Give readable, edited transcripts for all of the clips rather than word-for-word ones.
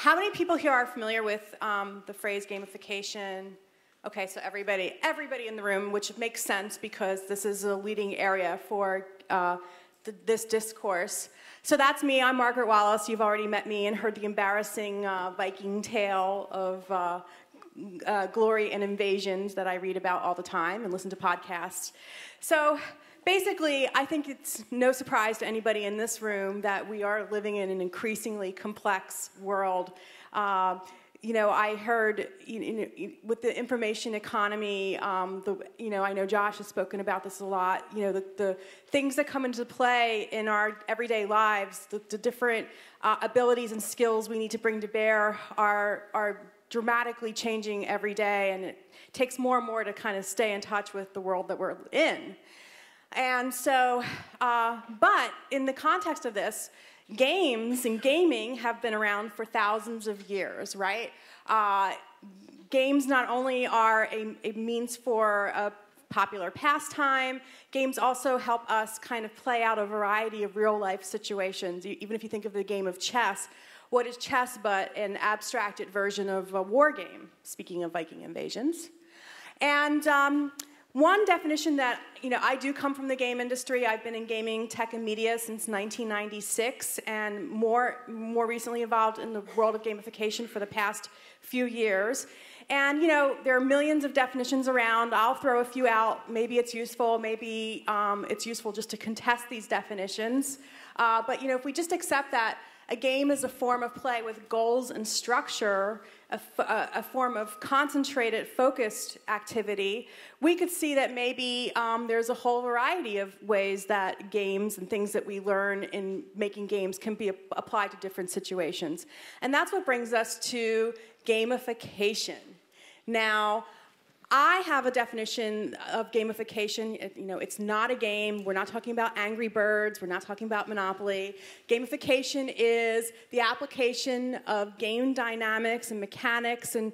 How many people here are familiar with the phrase gamification? Okay, so everybody in the room, which makes sense because this is a leading area for this discourse. So that's me. I'm Margaret Wallace. You've already met me and heard the embarrassing Viking tale of glory and invasions that I read about all the time and listen to podcasts. So basically, I think it's no surprise to anybody in this room that we are living in an increasingly complex world. I heard with the information economy, I know Josh has spoken about this a lot, the things that come into play in our everyday lives, the different abilities and skills we need to bring to bear are dramatically changing every day, and it takes more and more to kind of stay in touch with the world that we're in. And so, but in the context of this, games and gaming have been around for thousands of years, right? Games not only are a means for a popular pastime, games also help us kind of play out a variety of real-life situations. Even if you think of the game of chess, what is chess but an abstracted version of a war game, speaking of Viking invasions? And one definition that, I do come from the game industry. I've been in gaming, tech, and media since 1996, and more recently involved in the world of gamification for the past few years. And, there are millions of definitions around. I'll throw a few out. Maybe it's useful. Maybe it's useful just to contest these definitions. But, if we just accept that a game is a form of play with goals and structure, a form of concentrated, focused activity, we could see that maybe there's a whole variety of ways that games and things that we learn in making games can be applied to different situations. And that's what brings us to gamification. Now, I have a definition of gamification. It's not a game. We're not talking about Angry Birds. We're not talking about Monopoly. Gamification is the application of game dynamics and mechanics and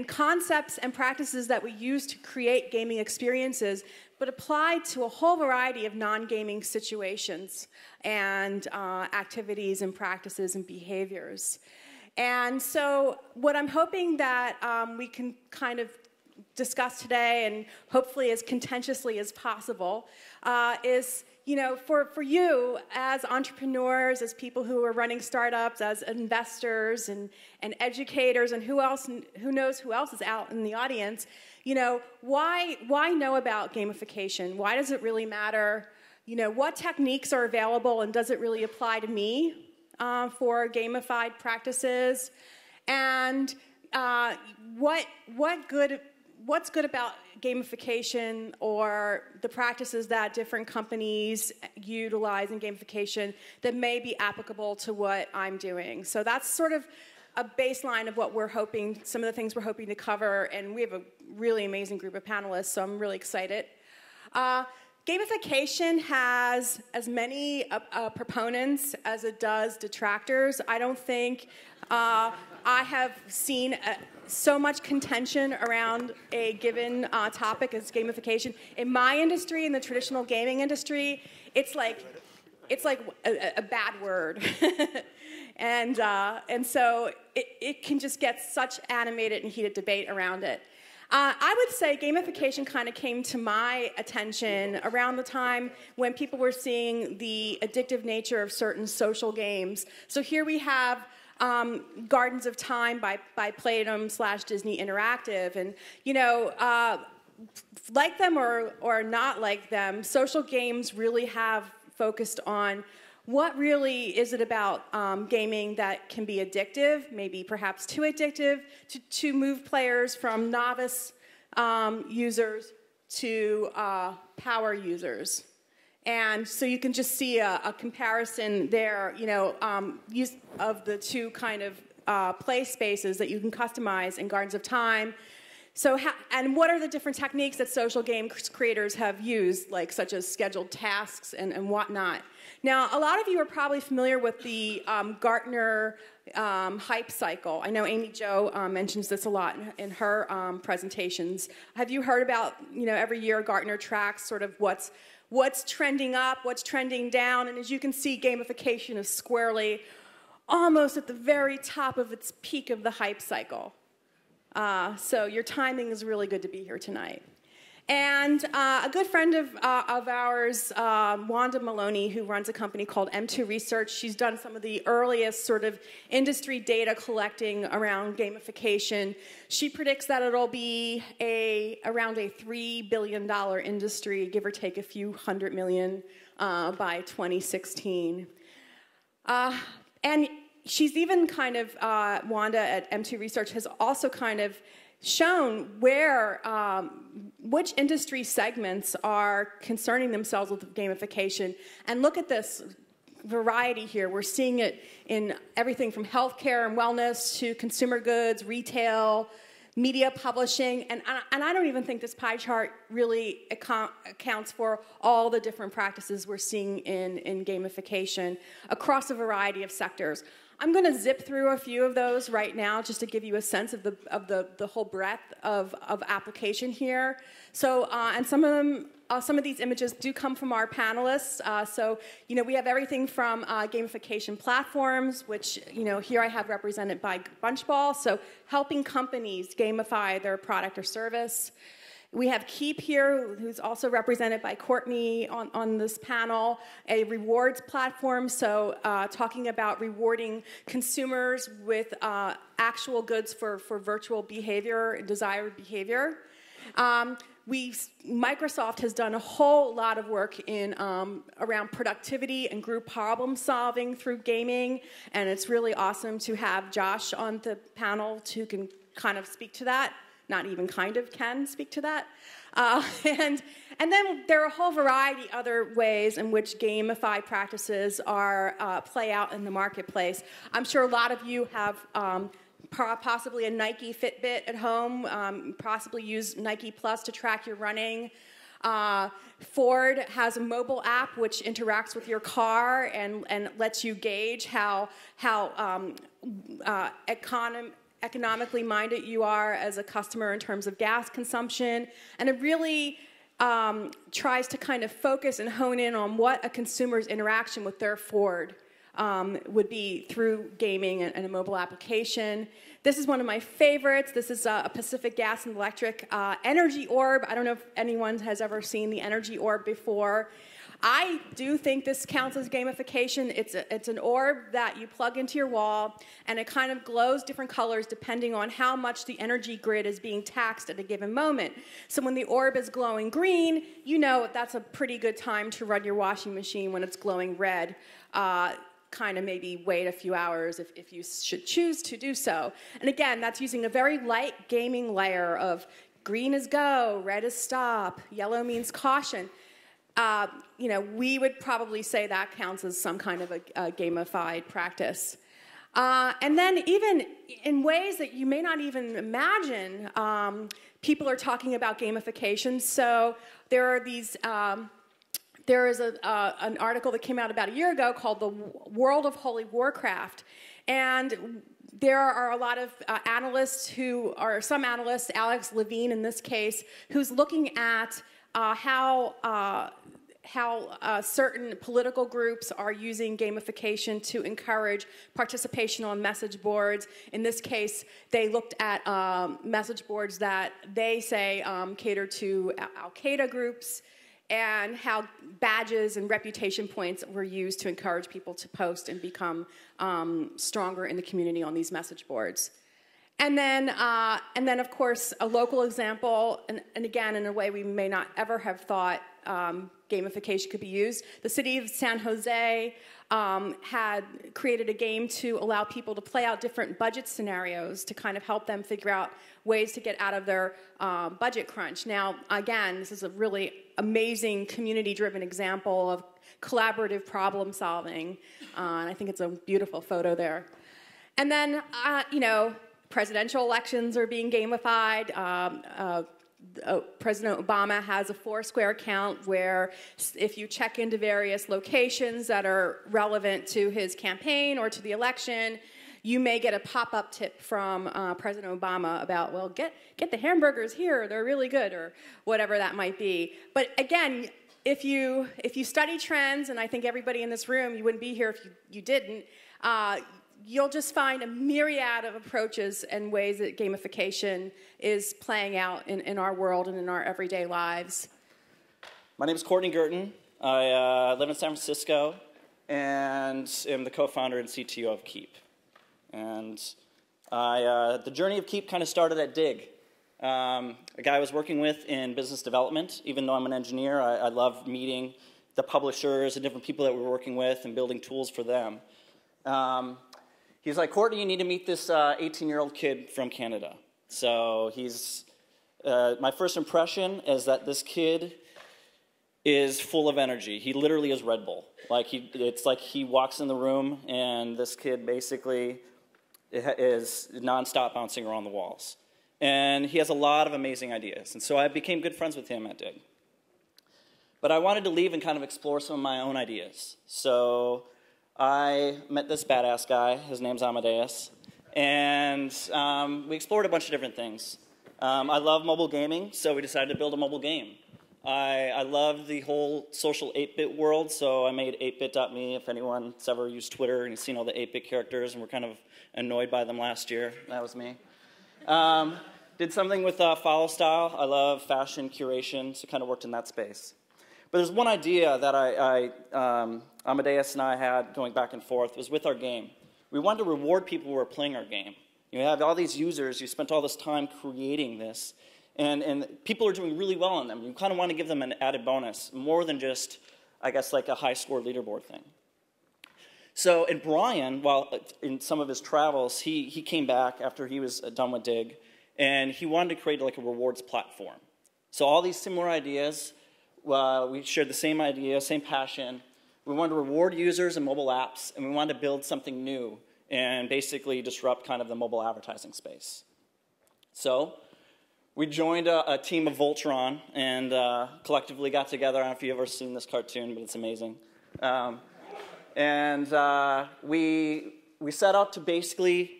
concepts and practices that we use to create gaming experiences, but applied to a whole variety of non-gaming situations and activities and practices and behaviors. And so what I'm hoping that we can kind of discuss today, and hopefully as contentiously as possible, is, for you as entrepreneurs, as people who are running startups, as investors and educators, and who knows who else is out in the audience, why know about gamification? Why does it really matter? What techniques are available, and does it really apply to me for gamified practices? And what's good about gamification, or the practices that different companies utilize in gamification that may be applicable to what I'm doing? So that's sort of a baseline of what we're hoping, some of the things we're hoping to cover, and we have a really amazing group of panelists, so I'm really excited. Gamification has as many proponents as it does detractors. I don't think I have seen so much contention around a given topic as gamification. In my industry, in the traditional gaming industry, it's like a bad word. and so it can just get such animated and heated debate around it. I would say gamification kind of came to my attention around the time when people were seeing the addictive nature of certain social games. So here we have Gardens of Time by Playdom/Disney Interactive, and like them or not like them, social games really have focused on what really is it about gaming that can be addictive, maybe perhaps too addictive, to move players from novice users to power users. And so you can just see a comparison there, use of the two kind of play spaces that you can customize in Gardens of Time. So, and what are the different techniques that social game creators have used, like such as scheduled tasks and whatnot? Now, a lot of you are probably familiar with the Gartner hype cycle. I know Amy Jo mentions this a lot in her presentations. Have you heard about, every year Gartner tracks sort of what's trending up, what's trending down, and as you can see, gamification is squarely almost at the very top of its peak of the hype cycle. So your timing is really good to be here tonight. And a good friend of ours, Wanda Maloney, who runs a company called M2 Research, she's done some of the earliest sort of industry data collecting around gamification. She predicts that it'll be around a $3 billion industry, give or take a few hundred million, by 2016. And she's even kind of, Wanda at M2 Research has also kind of shown where, which industry segments are concerning themselves with gamification. And look at this variety here. We're seeing it in everything from healthcare and wellness to consumer goods, retail, media publishing, and I don't even think this pie chart really accounts for all the different practices we're seeing in gamification across a variety of sectors. I'm going to zip through a few of those right now just to give you a sense of the whole breadth of application here. So, and some of these images do come from our panelists. So, you know, we have everything from gamification platforms, which, you know, here I have represented by Bunchball, so helping companies gamify their product or service. We have Kiip here, who's also represented by Courtney on this panel, a rewards platform, so talking about rewarding consumers with actual goods for virtual behavior, desired behavior. Microsoft has done a whole lot of work in around productivity and group problem solving through gaming, and it's really awesome to have Josh on the panel who can kind of speak to that. Not even kind of can speak to that. And then there are a whole variety of other ways in which gamified practices are play out in the marketplace. I'm sure a lot of you have possibly a Nike Fitbit at home, possibly use Nike Plus to track your running. Ford has a mobile app which interacts with your car and lets you gauge how economically minded you are as a customer in terms of gas consumption, and it really tries to kind of focus and hone in on what a consumer's interaction with their Ford would be through gaming and a mobile application. This is one of my favorites. This is a Pacific Gas and Electric energy orb. I don't know if anyone has ever seen the energy orb before. I do think this counts as gamification. It's an orb that you plug into your wall, and it kind of glows different colors depending on how much the energy grid is being taxed at a given moment. So when the orb is glowing green, you know that's a pretty good time to run your washing machine. When it's glowing red, kind of maybe wait a few hours if you should choose to do so. And again, that's using a very light gaming layer of green is go, red is stop, yellow means caution. You know, we would probably say that counts as some kind of a gamified practice. And then even in ways that you may not even imagine, people are talking about gamification. So there are these, there is an article that came out about a year ago called The World of Holy Warcraft. And there are a lot of analysts some analysts, Alex Levine in this case, who's looking at how certain political groups are using gamification to encourage participation on message boards. In this case, they looked at message boards that they say cater to Al-Qaeda groups, and how badges and reputation points were used to encourage people to post and become stronger in the community on these message boards. And then, of course, a local example, and again, in a way we may not ever have thought gamification could be used. The city of San Jose had created a game to allow people to play out different budget scenarios to kind of help them figure out ways to get out of their budget crunch. Now, again, this is a really amazing community-driven example of collaborative problem solving, and I think it's a beautiful photo there. And then, you know, presidential elections are being gamified. President Obama has a Foursquare account where if you check into various locations that are relevant to his campaign or to the election, you may get a pop-up tip from President Obama about, well, get the hamburgers here, they're really good, or whatever that might be. But again, if you study trends, and I think everybody in this room, you wouldn't be here if you didn't, you'll just find a myriad of approaches and ways that gamification is playing out in our world and in our everyday lives. My name is Courtney Guertin. I live in San Francisco and am the co-founder and CTO of Kiip. And the journey of Kiip kind of started at Dig. A guy I was working with in business development. Even though I'm an engineer, I love meeting the publishers and different people that we were working with and building tools for them. He's like, Courtney, you need to meet this 18-year-old kid from Canada. So my first impression is that this kid is full of energy. He literally is Red Bull. It's like he walks in the room and this kid basically is nonstop bouncing around the walls. And he has a lot of amazing ideas. And so I became good friends with him at Dig. But I wanted to leave and kind of explore some of my own ideas. So I met this badass guy. His name's Amadeus. And we explored a bunch of different things. I love mobile gaming, so we decided to build a mobile game. I love the whole social 8-bit world, so I made 8bit.me. If anyone's ever used Twitter and you've seen all the 8-bit characters and were kind of annoyed by them last year, that was me. Did something with follow style. I love fashion curation, so kind of worked in that space. But there's one idea that Amadeus and I had going back and forth was with our game. We wanted to reward people who were playing our game. You have all these users, you spent all this time creating this, and people are doing really well on them. You kind of want to give them an added bonus, more than just, I guess, like a high score leaderboard thing. So, and Brian, while in some of his travels, he came back after he was done with Dig, and he wanted to create like a rewards platform. So all these similar ideas, we shared the same idea, same passion. We wanted to reward users and mobile apps, and we wanted to build something new and basically disrupt kind of the mobile advertising space. So we joined a team of Voltron and collectively got together. I don't know if you've ever seen this cartoon, but it's amazing. We set out to basically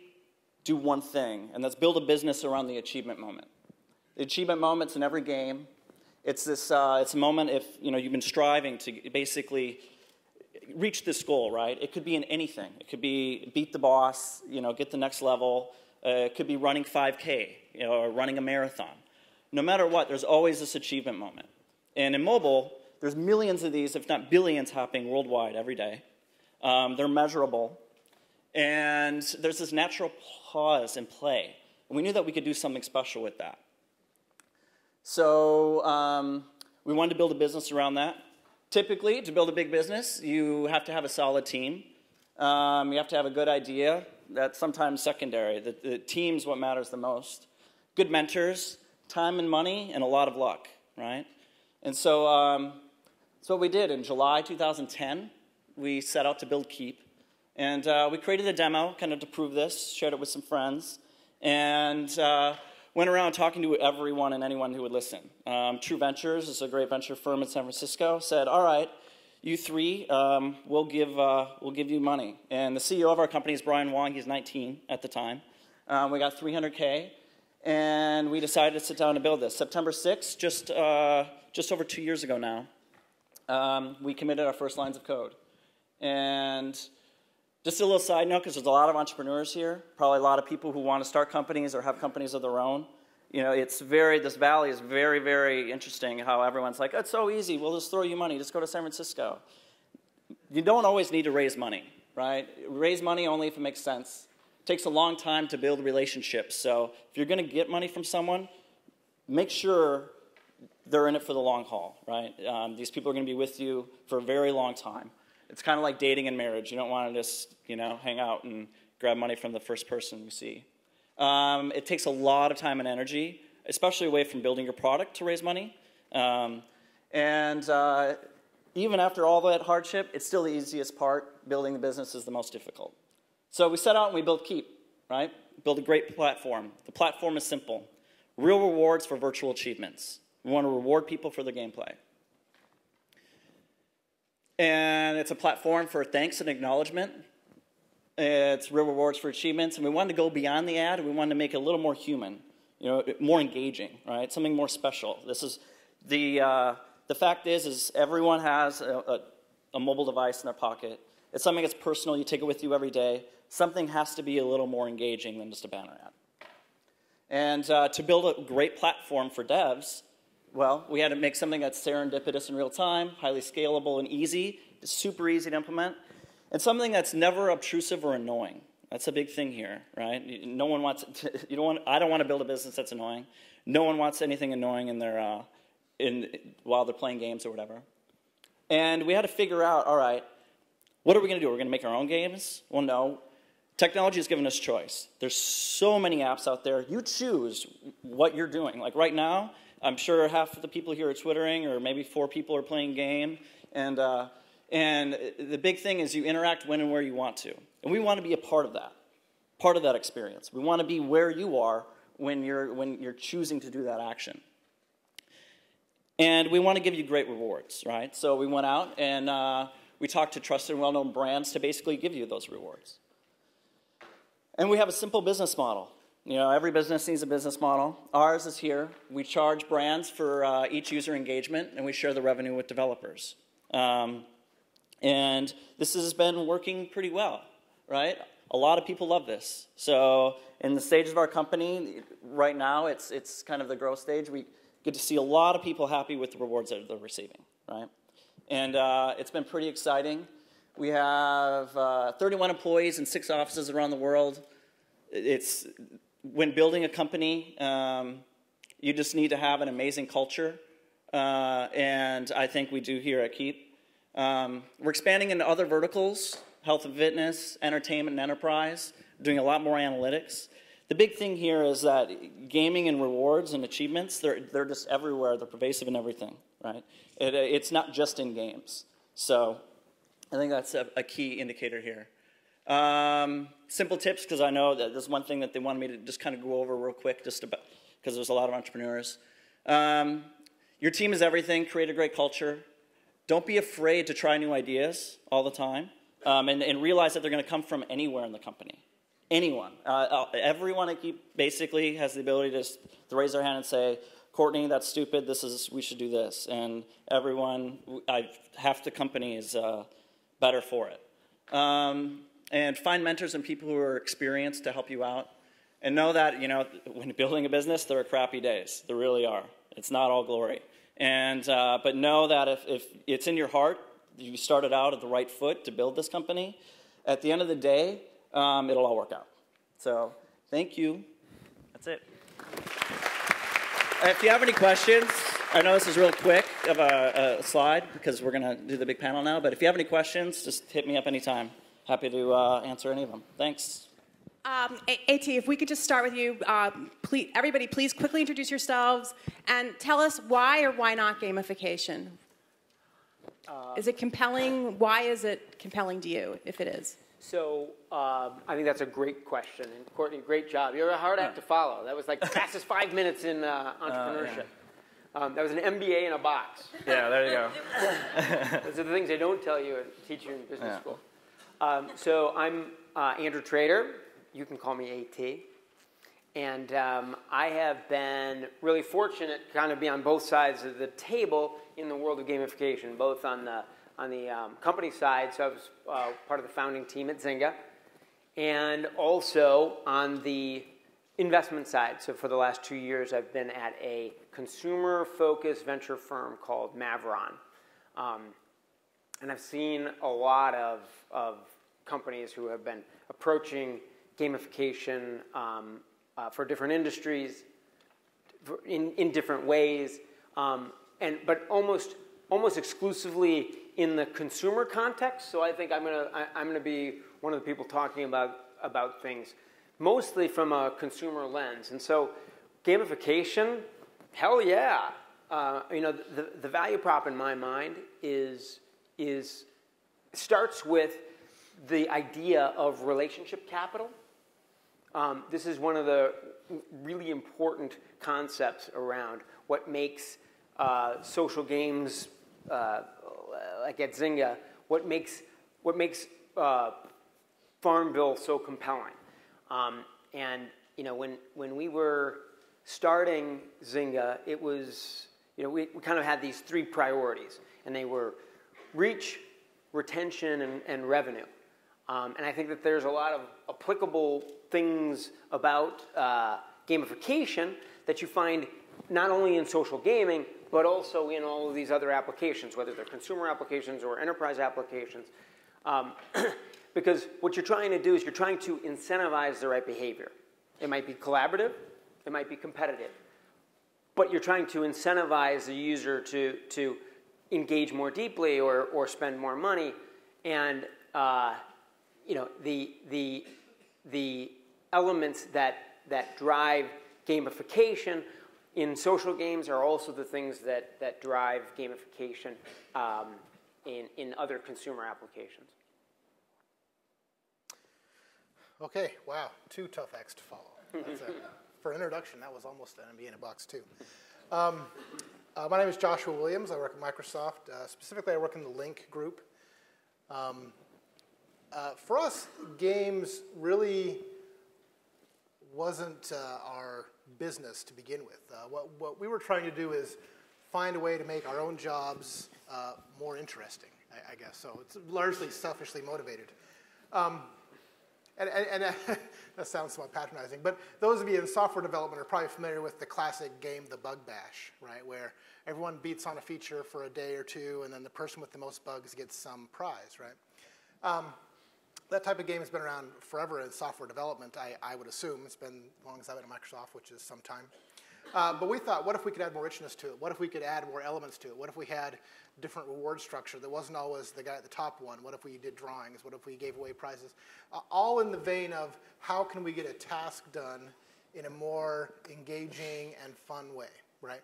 do one thing, and that's build a business around the achievement moment. The achievement moment's in every game. It's a moment if you've been striving to basically reach this goal, right? It could be in anything. It could be beat the boss, get the next level. It could be running 5K, or running a marathon. No matter what, there's always this achievement moment. And in mobile, there's millions of these, if not billions, happening worldwide every day. They're measurable. And there's this natural pause and play. And we knew that we could do something special with that. So we wanted to build a business around that. Typically, to build a big business, you have to have a solid team. You have to have a good idea. That's sometimes secondary. The team's what matters the most. Good mentors, time and money, and a lot of luck, right? And so that's what we did. In July 2010, we set out to build Kiip. And we created a demo kind of to prove this, shared it with some friends, and went around talking to everyone and anyone who would listen. True Ventures is a great venture firm in San Francisco, said, all right, you three, we'll give you money. And the CEO of our company is Brian Wong. He's 19 at the time. We got $300K, and we decided to sit down and build this. September 6th, just over 2 years ago now, we committed our first lines of code. And just a little side note, because there's a lot of entrepreneurs here, probably a lot of people who want to start companies or have companies of their own. This valley is very, very interesting how everyone's like, oh, it's so easy, we'll just throw you money, just go to San Francisco. You don't always need to raise money, right? Raise money only if it makes sense. It takes a long time to build relationships, so if you're going to get money from someone, make sure they're in it for the long haul, right? These people are going to be with you for a very long time. It's kind of like dating and marriage. You don't want to just, hang out and grab money from the first person you see. It takes a lot of time and energy, especially away from building your product to raise money. Even after all that hardship, it's still the easiest part. Building the business is the most difficult. So we set out and we built Kiip, right? Build a great platform. The platform is simple. Real rewards for virtual achievements. We want to reward people for their gameplay. And it's a platform for thanks and acknowledgement. It's real rewards for achievements. And we wanted to go beyond the ad, and we wanted to make it a little more human, more engaging, right? Something more special. This is the fact is everyone has a mobile device in their pocket. It's something that's personal. You take it with you every day. Something has to be a little more engaging than just a banner ad. And to build a great platform for devs, well, we had to make something that's serendipitous in real time, highly scalable and easy. It's super easy to implement. And something that's never obtrusive or annoying. That's a big thing here, right? No one wants I don't want to build a business that's annoying. No one wants anything annoying in their while they're playing games or whatever. And we had to figure out, all right, what are we going to do? We're going to make our own games? Well, no. Technology has given us choice. There's so many apps out there. You choose what you're doing. Like right now, I'm sure half of the people here are twittering, or maybe 4 people are playing game. And the big thing is you interact when and where you want to. And we want to be a part of that experience. We want to be where you are when you're choosing to do that action. And we want to give you great rewards, right? So we went out and we talked to trusted and well-known brands to basically give you those rewards. And we have a simple business model. You know, every business needs a business model. Ours is here. We charge brands for each user engagement, and we share the revenue with developers. And this has been working pretty well, right? A lot of people love this. So in the stages of our company, right now, it's kind of the growth stage. We get to see a lot of people happy with the rewards that they're receiving, right? And it's been pretty exciting. We have 31 employees in 6 offices around the world. When building a company, you just need to have an amazing culture. And I think we do here at Kiip. We're expanding into other verticals, health and fitness, entertainment and enterprise, doing a lot more analytics. The big thing here is that gaming and rewards and achievements, they're just everywhere. They're pervasive in everything, right? It's not just in games. So I think that's a key indicator here. Simple tips, because I know that there's one thing that they wanted me to just kind of go over real quick, just about because there's a lot of entrepreneurs. Your team is everything. Create a great culture. Don't be afraid to try new ideas all the time, and realize that they're going to come from anywhere in the company. Anyone. Everyone at Kiip basically has the ability to raise their hand and say, Courtney, that's stupid. We should do this. And everyone, half the company is better for it. And find mentors and people who are experienced to help you out. And know that, you know, when building a business, there are crappy days. There really are. It's not all glory. And but know that if it's in your heart, you started out at the right foot to build this company, at the end of the day, it'll all work out. So thank you. That's it. If you have any questions, I know this is real quick of a slide because we're going to do the big panel now, but if you have any questions, just hit me up anytime. Happy to answer any of them. Thanks. AT, if we could just start with you, everybody please quickly introduce yourselves and tell us why or why not gamification. Is it compelling? Why is it compelling to you, if it is? So I think that's a great question. And Courtney, great job. You're a hard act to follow. That was like the fastest 5 minutes in entrepreneurship. That was an MBA in a box. Yeah, there you go. Those are the things they don't tell you and teach you in business school. So I'm Andrew Trader. You can call me AT. And I have been really fortunate to kind of be on both sides of the table in the world of gamification, both on the company side, so I was part of the founding team at Zynga, and also on the investment side. So for the last 2 years, I've been at a consumer-focused venture firm called Maveron. And I've seen a lot of companies who have been approaching gamification for different industries in different ways, but almost exclusively in the consumer context. So I think I'm gonna be one of the people talking about things mostly from a consumer lens. And so gamification, hell yeah. You know, the value prop in my mind starts with the idea of relationship capital. This is one of the really important concepts around what makes social games, like at Zynga, what makes Farmville so compelling. And you know, when we were starting Zynga, it was, you know, we kind of had these 3 priorities, and they were reach, retention and revenue. And I think that there's a lot of applicable things about gamification that you find not only in social gaming, but also in all of these other applications, whether they're consumer applications or enterprise applications. Because what you're trying to do is you're trying to incentivize the right behavior. It might be collaborative, it might be competitive, but you're trying to incentivize the user to engage more deeply or spend more money. And the elements that drive gamification in social games are also the things that drive gamification in other consumer applications. Okay, wow, 2 tough acts to follow. For introduction, that was almost an MBA in a box, too. My name is Joshua Williams. I work at Microsoft. Specifically, I work in the Link group. For us, games really wasn't our business to begin with. What we were trying to do is find a way to make our own jobs more interesting, I guess. So it's largely selfishly motivated. And that sounds somewhat patronizing, but those of you in software development are probably familiar with the classic game, the bug bash, right? Where everyone beats on a feature for a day or two, and then the person with the most bugs gets some prize, right? That type of game has been around forever in software development, I would assume. It's been as long as I've been at Microsoft, which is some time. But we thought, what if we could add more richness to it? What if we could add more elements to it? What if we had different reward structure that wasn't always the guy at the top one? What if we did drawings? What if we gave away prizes? All in the vein of how can we get a task done in a more engaging and fun way, right?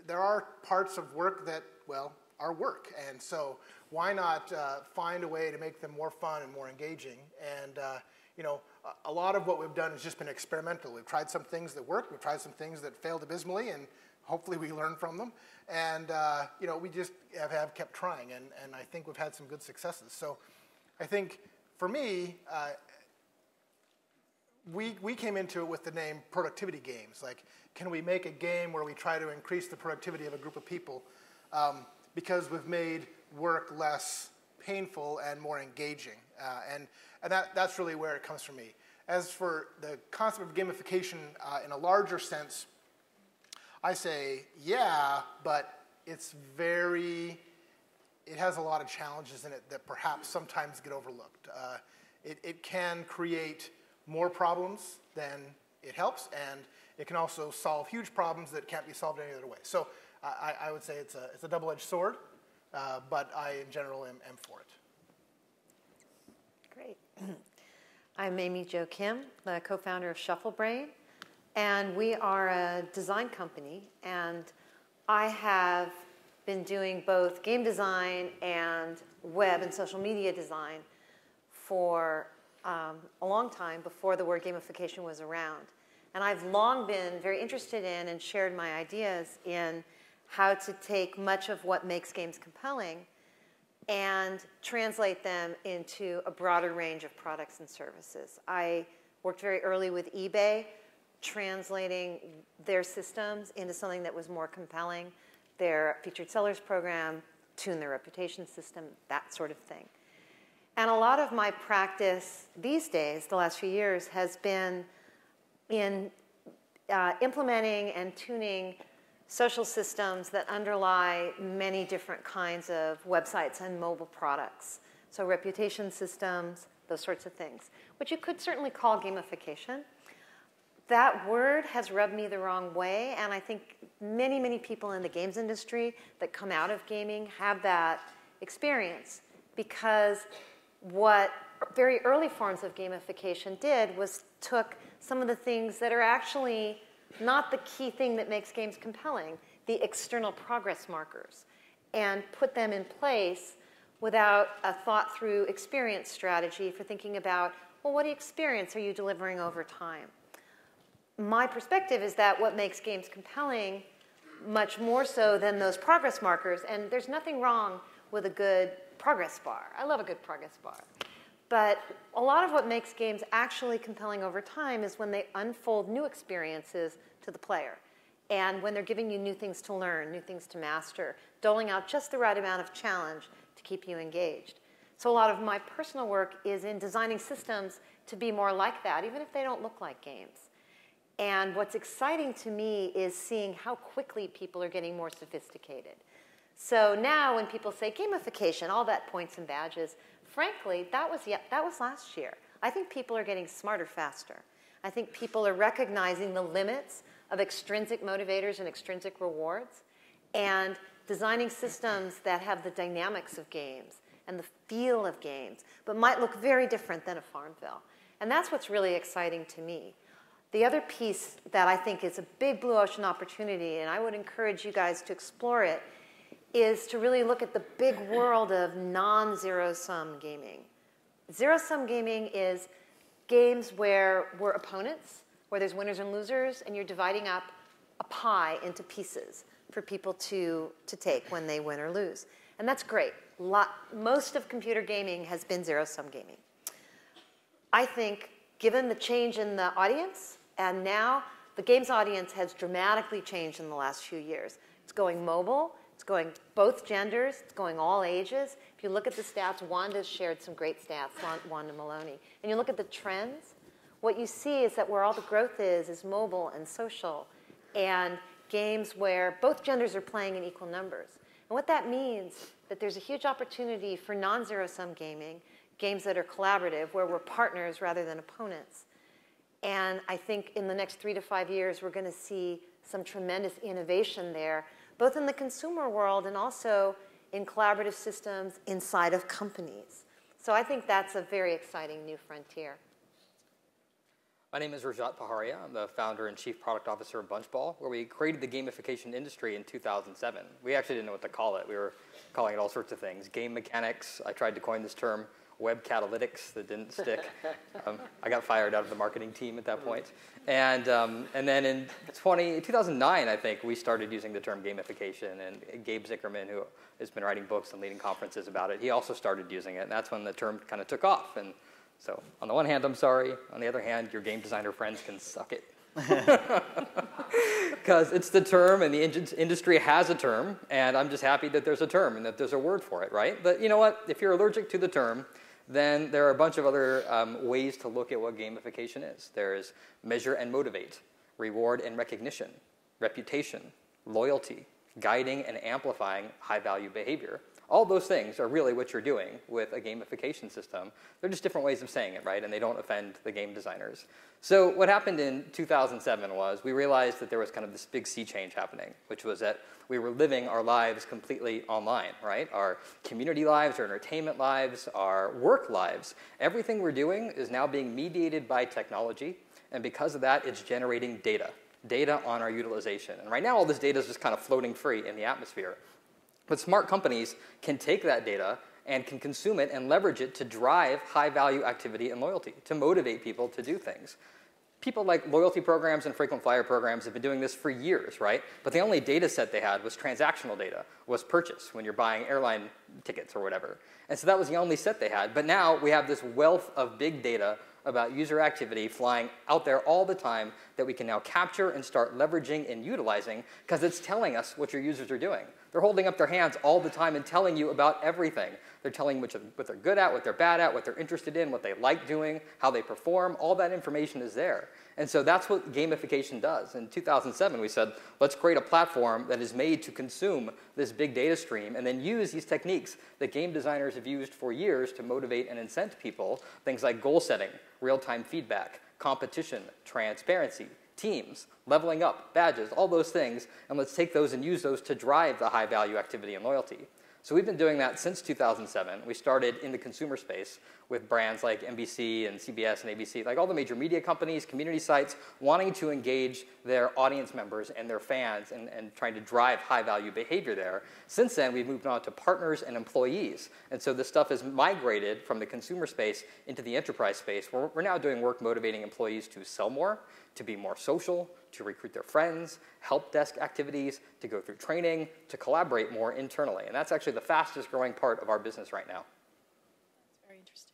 There are parts of work that, well, are work. And so why not find a way to make them more fun and more engaging? And a lot of what we've done has just been experimental. We've tried some things that worked. We've tried some things that failed abysmally, and hopefully we learn from them. And we just have kept trying, and I think we've had some good successes. So I think for me, we came into it with the name productivity games. Like, can we make a game where we try to increase the productivity of a group of people because we've made work less painful and more engaging. And that's really where it comes from me. As for the concept of gamification in a larger sense, I say, yeah, but it has a lot of challenges in it that perhaps sometimes get overlooked. It can create more problems than it helps, and it can also solve huge problems that can't be solved any other way. So I would say it's a double-edged sword, but I, in general, am for it. Great. I'm Amy Joachim, the co-founder of ShuffleBrain, and we are a design company, and I have been doing both game design and web and social media design for a long time before the word gamification was around. And I've long been very interested in and shared my ideas in how to take much of what makes games compelling and translate them into a broader range of products and services. I worked very early with eBay, translating their systems into something that was more compelling, their featured sellers program, tune their reputation system, that sort of thing. And a lot of my practice these days, the last few years, has been in implementing and tuning social systems that underlie many different kinds of websites and mobile products. So reputation systems, those sorts of things, which you could certainly call gamification. That word has rubbed me the wrong way, and I think many, many people in the games industry that come out of gaming have that experience, because what very early forms of gamification did was took some of the things that are actually not the key thing that makes games compelling, the external progress markers, and put them in place without a thought-through experience strategy for thinking about, well, what experience are you delivering over time? My perspective is that what makes games compelling, much more so than those progress markers, and there's nothing wrong with a good progress bar. I love a good progress bar. But a lot of what makes games actually compelling over time is when they unfold new experiences to the player. And when they're giving you new things to learn, new things to master, doling out just the right amount of challenge to keep you engaged. So a lot of my personal work is in designing systems to be more like that, even if they don't look like games. And what's exciting to me is seeing how quickly people are getting more sophisticated. So now when people say gamification, all that points and badges, frankly, that was last year. I think people are getting smarter faster. I think people are recognizing the limits of extrinsic motivators and extrinsic rewards and designing systems that have the dynamics of games and the feel of games, but might look very different than a Farmville. And that's what's really exciting to me. The other piece that I think is a big blue ocean opportunity, and I would encourage you guys to explore it, is to really look at the big world of non-zero-sum gaming. Zero-sum gaming is games where we're opponents, where there's winners and losers, and you're dividing up a pie into pieces for people to take when they win or lose. And that's great. Most of computer gaming has been zero-sum gaming. I think, given the change in the audience, and now the games audience has dramatically changed in the last few years. It's going mobile. It's going both genders. It's going all ages. If you look at the stats, Wanda's shared some great stats, Wanda Maloney. And you look at the trends, what you see is that where all the growth is mobile and social, and games where both genders are playing in equal numbers. And what that means that there's a huge opportunity for non-zero-sum gaming, games that are collaborative, where we're partners rather than opponents. And I think in the next 3 to 5 years, we're going to see some tremendous innovation there, both in the consumer world and also in collaborative systems inside of companies. So I think that's a very exciting new frontier. My name is Rajat Paharia. I'm the founder and chief product officer of Bunchball, where we created the gamification industry in 2007. We actually didn't know what to call it. We were calling it all sorts of things. Game mechanics. I tried to coin this term. Web catalytics that didn't stick. I got fired out of the marketing team at that point. And then in 2009, I think, we started using the term gamification. And Gabe Zickerman, who has been writing books and leading conferences about it, he also started using it. And that's when the term kind of took off. And so on the one hand, I'm sorry. On the other hand, your game designer friends can suck it. Because it's the term, and the industry has a term. And I'm just happy that there's a term and that there's a word for it, right? But you know what? If you're allergic to the term, then there are a bunch of other ways to look at what gamification is. There's measure and motivate, reward and recognition, reputation, loyalty, guiding and amplifying high-value behavior. All those things are really what you're doing with a gamification system. They're just different ways of saying it, right? And they don't offend the game designers. So what happened in 2007 was we realized that there was kind of this big sea change happening, which was that we were living our lives completely online, right? Our community lives, our entertainment lives, our work lives. Everything we're doing is now being mediated by technology. And because of that, it's generating data on our utilization. And right now, all this data is just kind of floating free in the atmosphere. But smart companies can take that data and can consume it and leverage it to drive high-value activity and loyalty, to motivate people to do things. People like loyalty programs and frequent flyer programs have been doing this for years, right? But the only data set they had was transactional data, was purchase when you're buying airline tickets or whatever. And so that was the only set they had. But now we have this wealth of big data about user activity flying out there all the time that we can now capture and start leveraging and utilizing because it's telling us what your users are doing. They're holding up their hands all the time and telling you about everything. They're telling you what they're good at, what they're bad at, what they're interested in, what they like doing, how they perform. All that information is there. And so that's what gamification does. In 2007, we said, let's create a platform that is made to consume this big data stream and then use these techniques that game designers have used for years to motivate and incent people, things like goal setting, real-time feedback, competition, transparency, teams, leveling up, badges, all those things, and let's take those and use those to drive the high-value activity and loyalty. So we've been doing that since 2007. We started in the consumer space with brands like NBC and CBS and ABC, like all the major media companies, community sites, wanting to engage their audience members and their fans and trying to drive high-value behavior there. Since then, we've moved on to partners and employees. And so this stuff has migrated from the consumer space into the enterprise space, where we're now doing work motivating employees to sell more, to be more social, to recruit their friends, help desk activities, to go through training, to collaborate more internally. And that's actually the fastest growing part of our business right now. That's very interesting.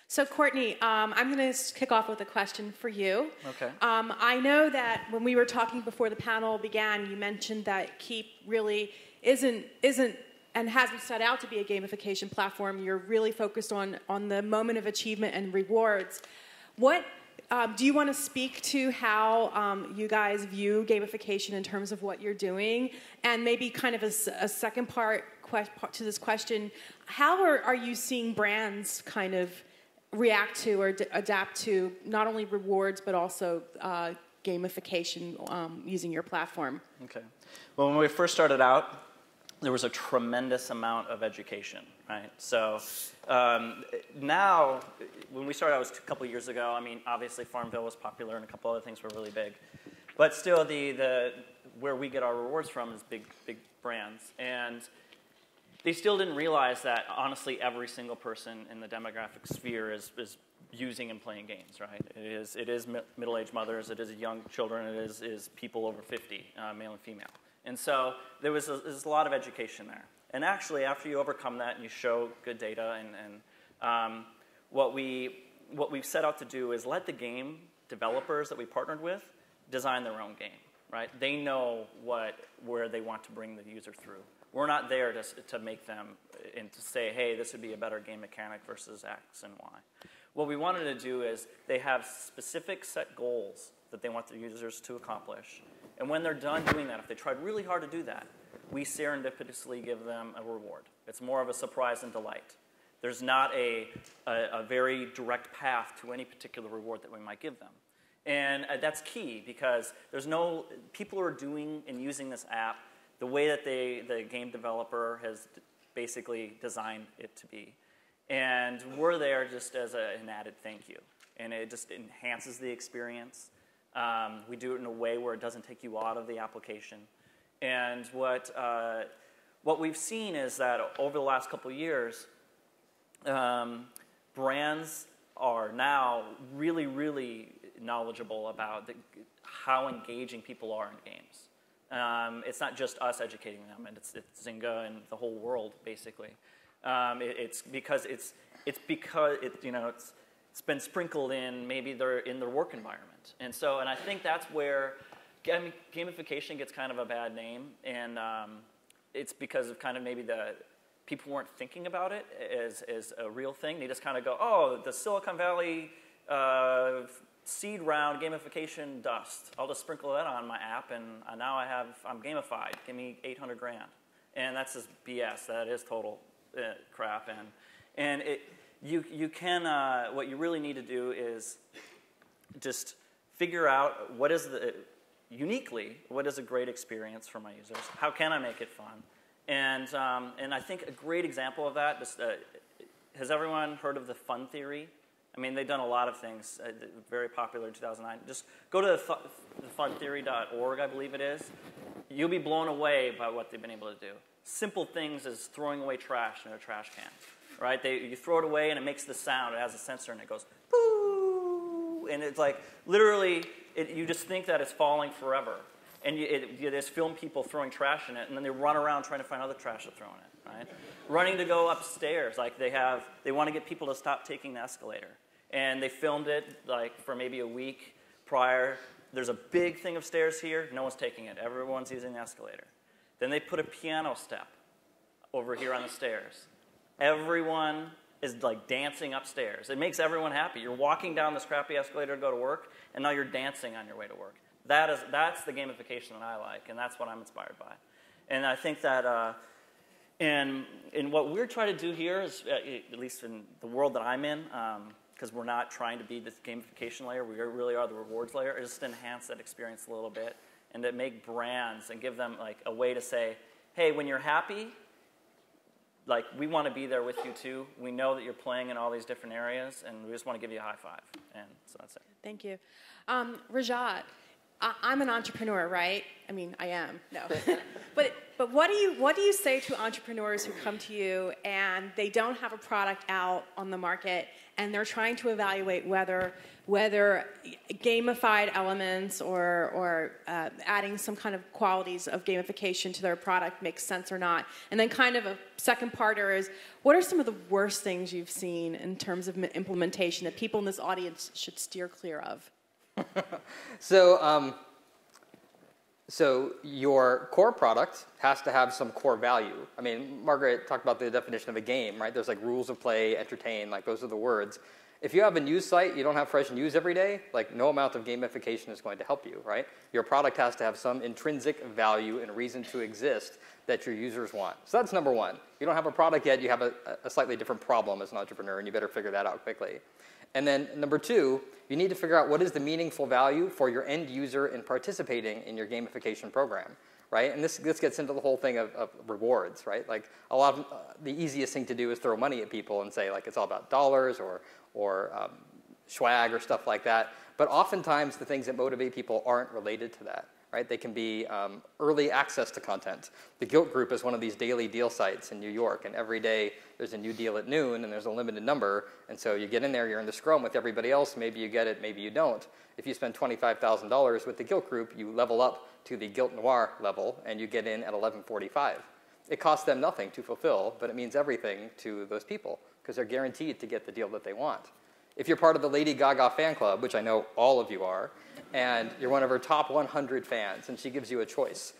So Courtney, I'm going to kick off with a question for you. Okay. I know that when we were talking before the panel began, you mentioned that Kiip really isn't hasn't set out to be a gamification platform. You're really focused on the moment of achievement and rewards. What do you want to speak to how you guys view gamification in terms of what you're doing? And maybe kind of a second part to this question, how are you seeing brands kind of react to or adapt to not only rewards but also gamification using your platform? Okay. Well, when we first started out, there was a tremendous amount of education, right? So now, when we started out, it was a couple years ago. I mean, obviously Farmville was popular and a couple other things were really big. But still, where we get our rewards from is big brands. And they still didn't realize that, honestly, every single person in the demographic sphere is using and playing games, right? It is middle-aged mothers, it is young children, it is people over 50, male and female. And so there's a lot of education there. And actually, after you overcome that and you show good data, and what we've set out to do is let the game developers that we partnered with design their own game, right? They know where they want to bring the user through. We're not there to make them and to say, hey, this would be a better game mechanic versus X and Y. What we wanted to do is they have specific set goals that they want the users to accomplish. And when they're done doing that, if they tried really hard to do that, we serendipitously give them a reward. It's more of a surprise and delight. There's not a very direct path to any particular reward that we might give them. And that's key because people are doing and using this app the way that the game developer has basically designed it to be. And we're there just as an added thank you. And it just enhances the experience. We do it in a way where it doesn't take you out of the application. And what we've seen is that over the last couple of years, brands are now really, really knowledgeable about how engaging people are in games. It's not just us educating them, and it's Zynga and the whole world, basically. It's because it's been sprinkled in, maybe they're in their work environment. And I think that's where gamification gets kind of a bad name, and it's because of kind of maybe people weren't thinking about it as a real thing. They just kind of go, oh, the Silicon Valley seed round gamification dust. I'll just sprinkle that on my app, and now I'm gamified. Give me 800 grand. And that's just BS. That is total crap. And you can, what you really need to do is just figure out what is a great experience for my users? How can I make it fun? And I think a great example of that, has everyone heard of the fun theory? I mean, they've done a lot of things, very popular in 2009. Just go to thefuntheory.org, I believe it is. You'll be blown away by what they've been able to do. Simple things as throwing away trash in a trash can, right? You throw it away and it makes the sound. It has a sensor and it goes, boo! And it's like, literally, you just think that it's falling forever. And you just film people throwing trash in it, and then they run around trying to find other trash to throw in it, right? Running to go upstairs, like they want to get people to stop taking the escalator. And they filmed it like for maybe a week prior. There's a big thing of stairs here, no one's taking it. Everyone's using the escalator. Then they put a piano step over here on the stairs. Everyone is like dancing upstairs. It makes everyone happy. You're walking down this crappy escalator to go to work, and now you're dancing on your way to work. That's the gamification that I like, and that's what I'm inspired by. And I think that, and what we're trying to do here is, at least in the world that I'm in, because we're not trying to be this gamification layer, we really are the rewards layer, is just to enhance that experience a little bit, and to make brands and give them like a way to say, hey, when you're happy, like we want to be there with you too. We know that you're playing in all these different areas, and we just want to give you a high five. And so that's it. Thank you. Rajat, I'm an entrepreneur, right? I mean, I am. No. But what do you say to entrepreneurs who come to you and they don't have a product out on the market and they're trying to evaluate whether gamified elements or adding some kind of qualities of gamification to their product makes sense or not? And then kind of a second parter is, what are some of the worst things you've seen in terms of implementation that people in this audience should steer clear of? So So your core product has to have some core value. I mean, Margaret talked about the definition of a game, right? There's like rules of play, entertain, like those are the words. If you have a news site, you don't have fresh news every day, like no amount of gamification is going to help you, right? Your product has to have some intrinsic value and reason to exist that your users want. So that's number one. You don't have a product yet, you have a slightly different problem as an entrepreneur, and you better figure that out quickly. And then number two, you need to figure out what is the meaningful value for your end user in participating in your gamification program, right? And this gets into the whole thing of rewards, right? Like a lot of the easiest thing to do is throw money at people and say like it's all about dollars or swag or stuff like that. But oftentimes the things that motivate people aren't related to that, right? They can be early access to content. The Guilt Group is one of these daily deal sites in New York, and every day there's a new deal at noon, and there's a limited number, and so you get in there, you're in the scrum with everybody else, maybe you get it, maybe you don't. If you spend $25,000 with the Guilt Group, you level up to the Guilt Noir level, and you get in at 11:45. It costs them nothing to fulfill, but it means everything to those people, because they're guaranteed to get the deal that they want. If you're part of the Lady Gaga fan club, which I know all of you are, and you're one of her top 100 fans, and she gives you a choice,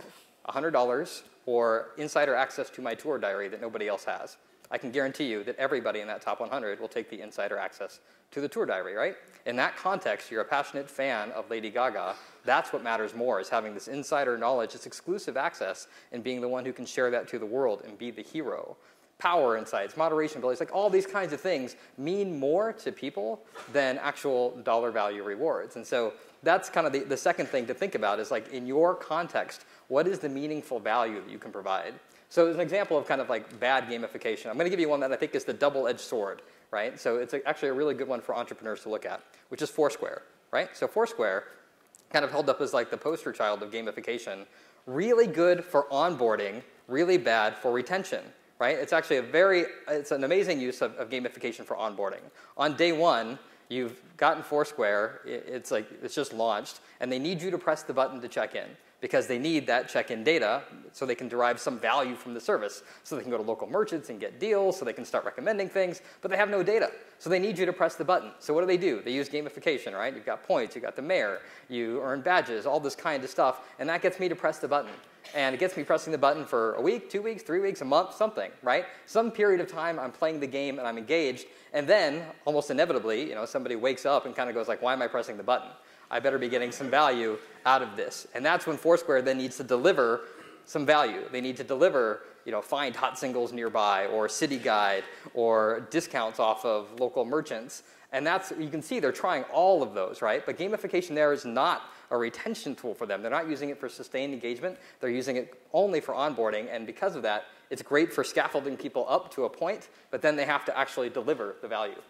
$100 or insider access to my tour diary that nobody else has, I can guarantee you that everybody in that top 100 will take the insider access to the tour diary, right? In that context, you're a passionate fan of Lady Gaga. That's what matters more, is having this insider knowledge, this exclusive access, and being the one who can share that to the world and be the hero. Power insights, moderation abilities, like all these kinds of things mean more to people than actual dollar value rewards. And so that's kind of the second thing to think about is like in your context, what is the meaningful value that you can provide? So as an example of kind of like bad gamification, I'm going to give you one that I think is the double-edged sword, right? So it's actually a really good one for entrepreneurs to look at, which is Foursquare, right? So Foursquare kind of held up as like the poster child of gamification, really good for onboarding, really bad for retention. Right? It's actually it's an amazing use of gamification for onboarding. On day one, you've gotten Foursquare, it's just launched, and they need you to press the button to check in because they need that check-in data so they can derive some value from the service. So they can go to local merchants and get deals, so they can start recommending things, but they have no data. So they need you to press the button. So what do? They use gamification, right? You've got points, you've got the mayor, you earn badges, all this kind of stuff, and that gets me to press the button. And it gets me pressing the button for a week, 2 weeks, 3 weeks, a month, something, right? Some period of time I'm playing the game and I'm engaged, and then almost inevitably, somebody wakes up and kind of goes like, why am I pressing the button? I better be getting some value out of this. And that's when Foursquare then needs to deliver some value. They need to deliver, find hot singles nearby, or city guide, or discounts off of local merchants. And you can see they're trying all of those, right? But gamification there is not a retention tool for them. They're not using it for sustained engagement. They're using it only for onboarding. And because of that, it's great for scaffolding people up to a point, but then they have to actually deliver the value.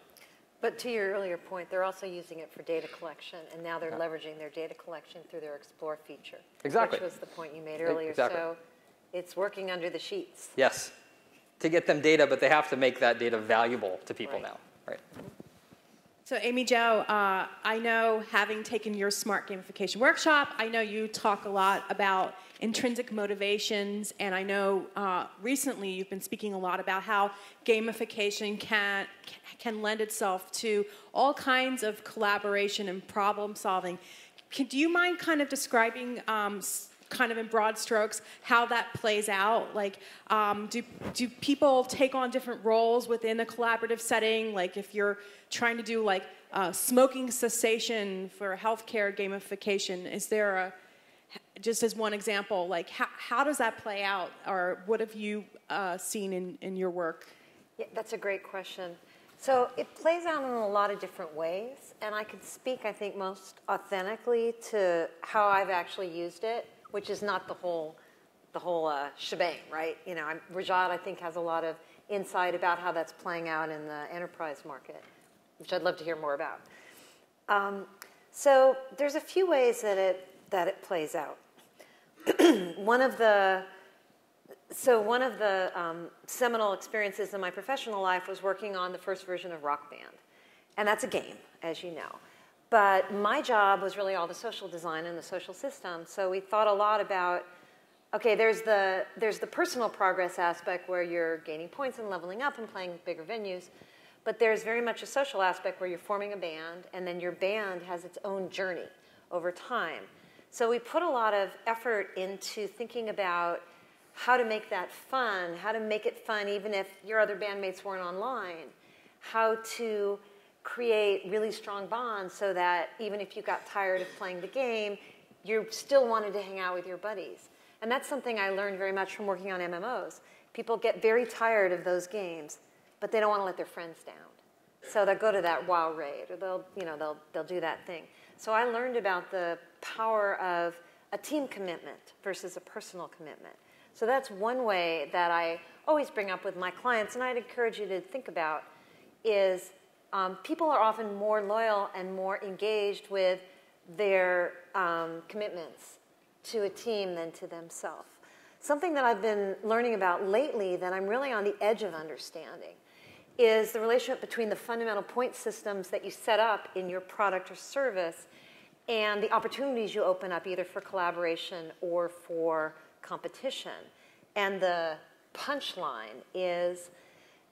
But to your earlier point, they're also using it for data collection, and now they're leveraging their data collection through their Explore feature. Exactly. Which was the point you made earlier. Exactly. So it's working under the sheets. Yes. To get them data, but they have to make that data valuable to people now. Right. So Amy Jo, I know, having taken your Smart Gamification workshop, I know you talk a lot about intrinsic motivations, and I know recently you've been speaking a lot about how gamification can lend itself to all kinds of collaboration and problem solving. Do you mind kind of describing kind of in broad strokes how that plays out? Like, do people take on different roles within a collaborative setting? Like if you're trying to do like smoking cessation for healthcare gamification, is there just as one example, like how does that play out, or what have you seen in your work? Yeah, that's a great question. So it plays out in a lot of different ways, and I could speak, I think, most authentically to how I've actually used it, which is not the whole shebang, right? Rajat, I think, has a lot of insight about how that's playing out in the enterprise market, which I'd love to hear more about. So there's a few ways that it plays out. One of the seminal experiences in my professional life was working on the first version of Rock Band. And that's a game, as you know. But my job was really all the social design and the social system. So we thought a lot about, okay, there's the personal progress aspect where you're gaining points and leveling up and playing bigger venues. But there's very much a social aspect where you're forming a band, and then your band has its own journey over time. So we put a lot of effort into thinking about how to make that fun, how to make it fun even if your other bandmates weren't online, how to create really strong bonds so that even if you got tired of playing the game, you still wanted to hang out with your buddies. And that's something I learned very much from working on MMOs. People get very tired of those games, but they don't want to let their friends down. So they'll go to that WoW raid, or they'll do that thing. So I learned about the power of a team commitment versus a personal commitment. So that's one way that I always bring up with my clients, and I'd encourage you to think about is people are often more loyal and more engaged with their commitments to a team than to themselves. Something that I've been learning about lately that I'm really on the edge of understanding is the relationship between the fundamental point systems that you set up in your product or service and the opportunities you open up either for collaboration or for competition. And the punchline is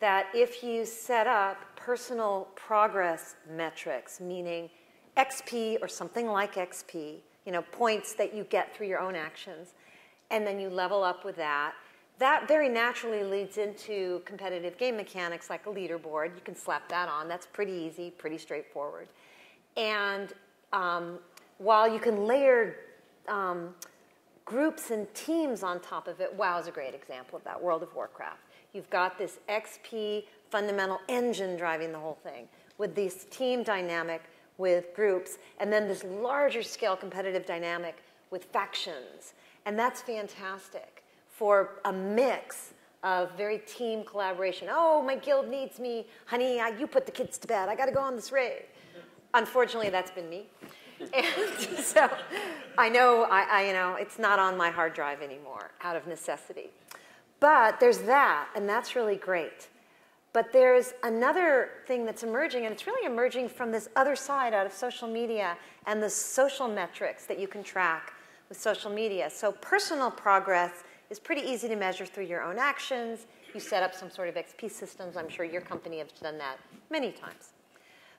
that if you set up personal progress metrics, meaning XP or something like XP, points that you get through your own actions, and then you level up with that, that very naturally leads into competitive game mechanics like a leaderboard. You can slap that on. That's pretty easy, pretty straightforward. And while you can layer groups and teams on top of it, WoW is a great example of that, World of Warcraft. You've got this XP fundamental engine driving the whole thing with this team dynamic with groups, and then this larger scale competitive dynamic with factions. And that's fantastic for a mix of very team collaboration. Oh, my guild needs me. Honey, you put the kids to bed. I got to go on this raid. Unfortunately, that's been me. And so I know, it's not on my hard drive anymore out of necessity. But there's that, and that's really great. But there's another thing that's emerging, and it's really emerging from this other side out of social media and the social metrics that you can track with social media. So personal progress is pretty easy to measure through your own actions. You set up some sort of XP systems. I'm sure your company has done that many times.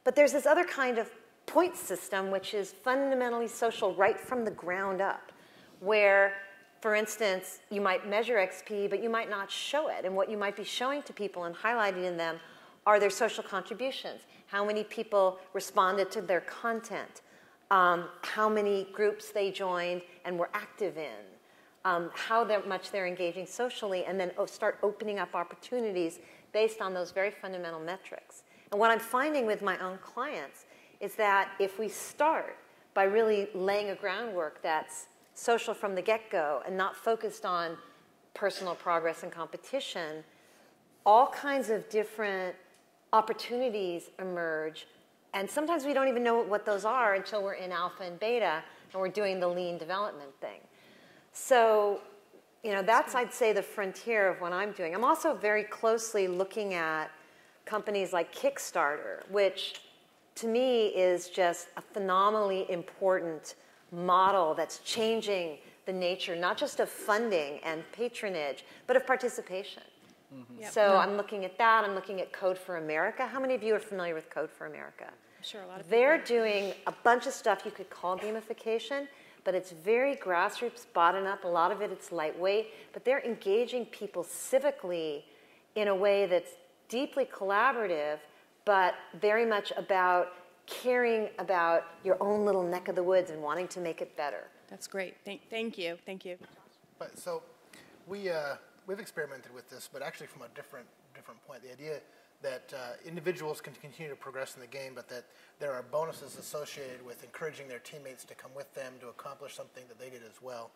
But there's this other kind of point system, which is fundamentally social right from the ground up, where, for instance, you might measure XP, but you might not show it. And what you might be showing to people and highlighting in them are their social contributions. How many people responded to their content? How many groups they joined and were active in? How much they're engaging socially, and then start opening up opportunities based on those very fundamental metrics. And what I'm finding with my own clients is that if we start by really laying a groundwork that's social from the get-go and not focused on personal progress and competition, all kinds of different opportunities emerge. And sometimes we don't even know what those are until we're in alpha and beta and we're doing the lean development thing. So, that's, I'd say, the frontier of what I'm doing. I'm also very closely looking at companies like Kickstarter, which to me is just a phenomenally important model that's changing the nature, not just of funding and patronage, but of participation. Mm-hmm. Yep. So I'm looking at that. I'm looking at Code for America. How many of you are familiar with Code for America? I'm sure a lot of people. They're doing a bunch of stuff you could call gamification, but it's very grassroots, bottom-up. A lot of it's lightweight, but they're engaging people civically in a way that's deeply collaborative, but very much about caring about your own little neck of the woods and wanting to make it better. That's great. Thank you. Thank you. But so we've experimented with this, but actually from a different point. The idea that individuals can continue to progress in the game, but that there are bonuses associated with encouraging their teammates to come with them to accomplish something that they did as well,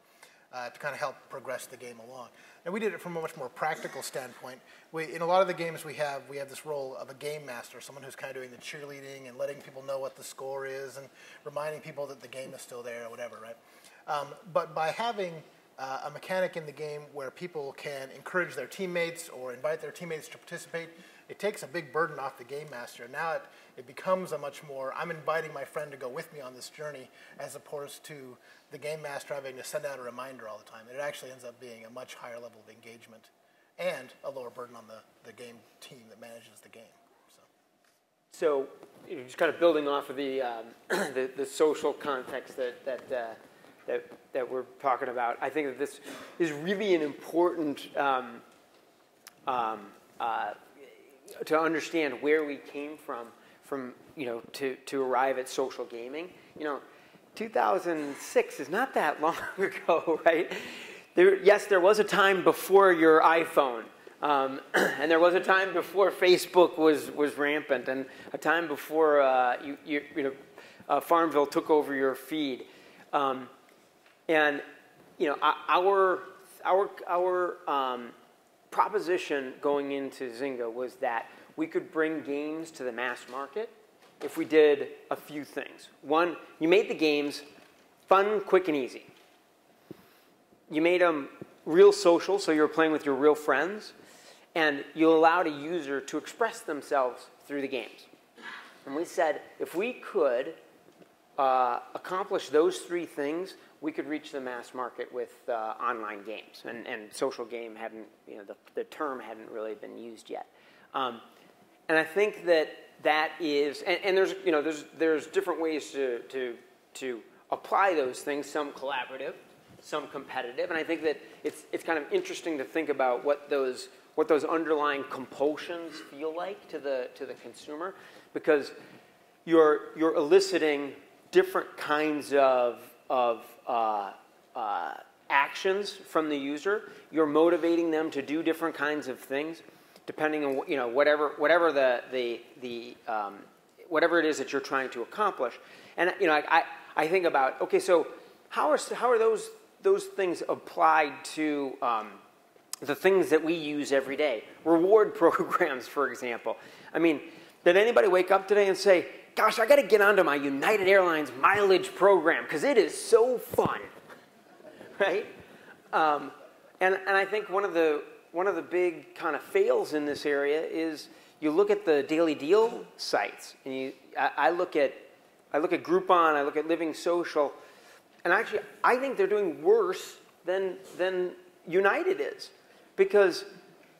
to kind of help progress the game along. And we did it from a much more practical standpoint. In a lot of the games we have this role of a game master, someone who's kind of doing the cheerleading and letting people know what the score is and reminding people that the game is still there or whatever, right? But by having a mechanic in the game where people can encourage their teammates or invite their teammates to participate, it takes a big burden off the game master. Now it becomes a much more, I'm inviting my friend to go with me on this journey, as opposed to the game master having to send out a reminder all the time. It actually ends up being a much higher level of engagement and a lower burden on the game team that manages the game. So just kind of building off of the social context that that we're talking about. I think that this is really an important to understand where we came from to arrive at social gaming. 2006 is not that long ago, right? Yes, there was a time before your iPhone, and there was a time before Facebook was rampant, and a time before Farmville took over your feed, and our proposition going into Zynga was that we could bring games to the mass market if we did a few things. One, you made the games fun, quick, and easy. You made them real social, so you were playing with your real friends, and you allowed a user to express themselves through the games. And we said, if we could accomplish those three things, we could reach the mass market with online games. And social game hadn't, the term hadn't really been used yet. And I think that is, and there's different ways to apply those things. Some collaborative, some competitive, and I think that it's kind of interesting to think about what those underlying compulsions feel like to the consumer, because you're eliciting different kinds of actions from the user. You're motivating them to do different kinds of things, depending on whatever it is that you're trying to accomplish. And I think about, okay, so how are those things applied to the things that we use every day? Reward programs, for example. I mean, did anybody wake up today and say, gosh, I got to get onto my United Airlines mileage program because it is so fun, right? And I think one of the big kind of fails in this area is you look at the daily deal sites, and I look at Groupon, I look at Living Social, and actually I think they're doing worse than United is, because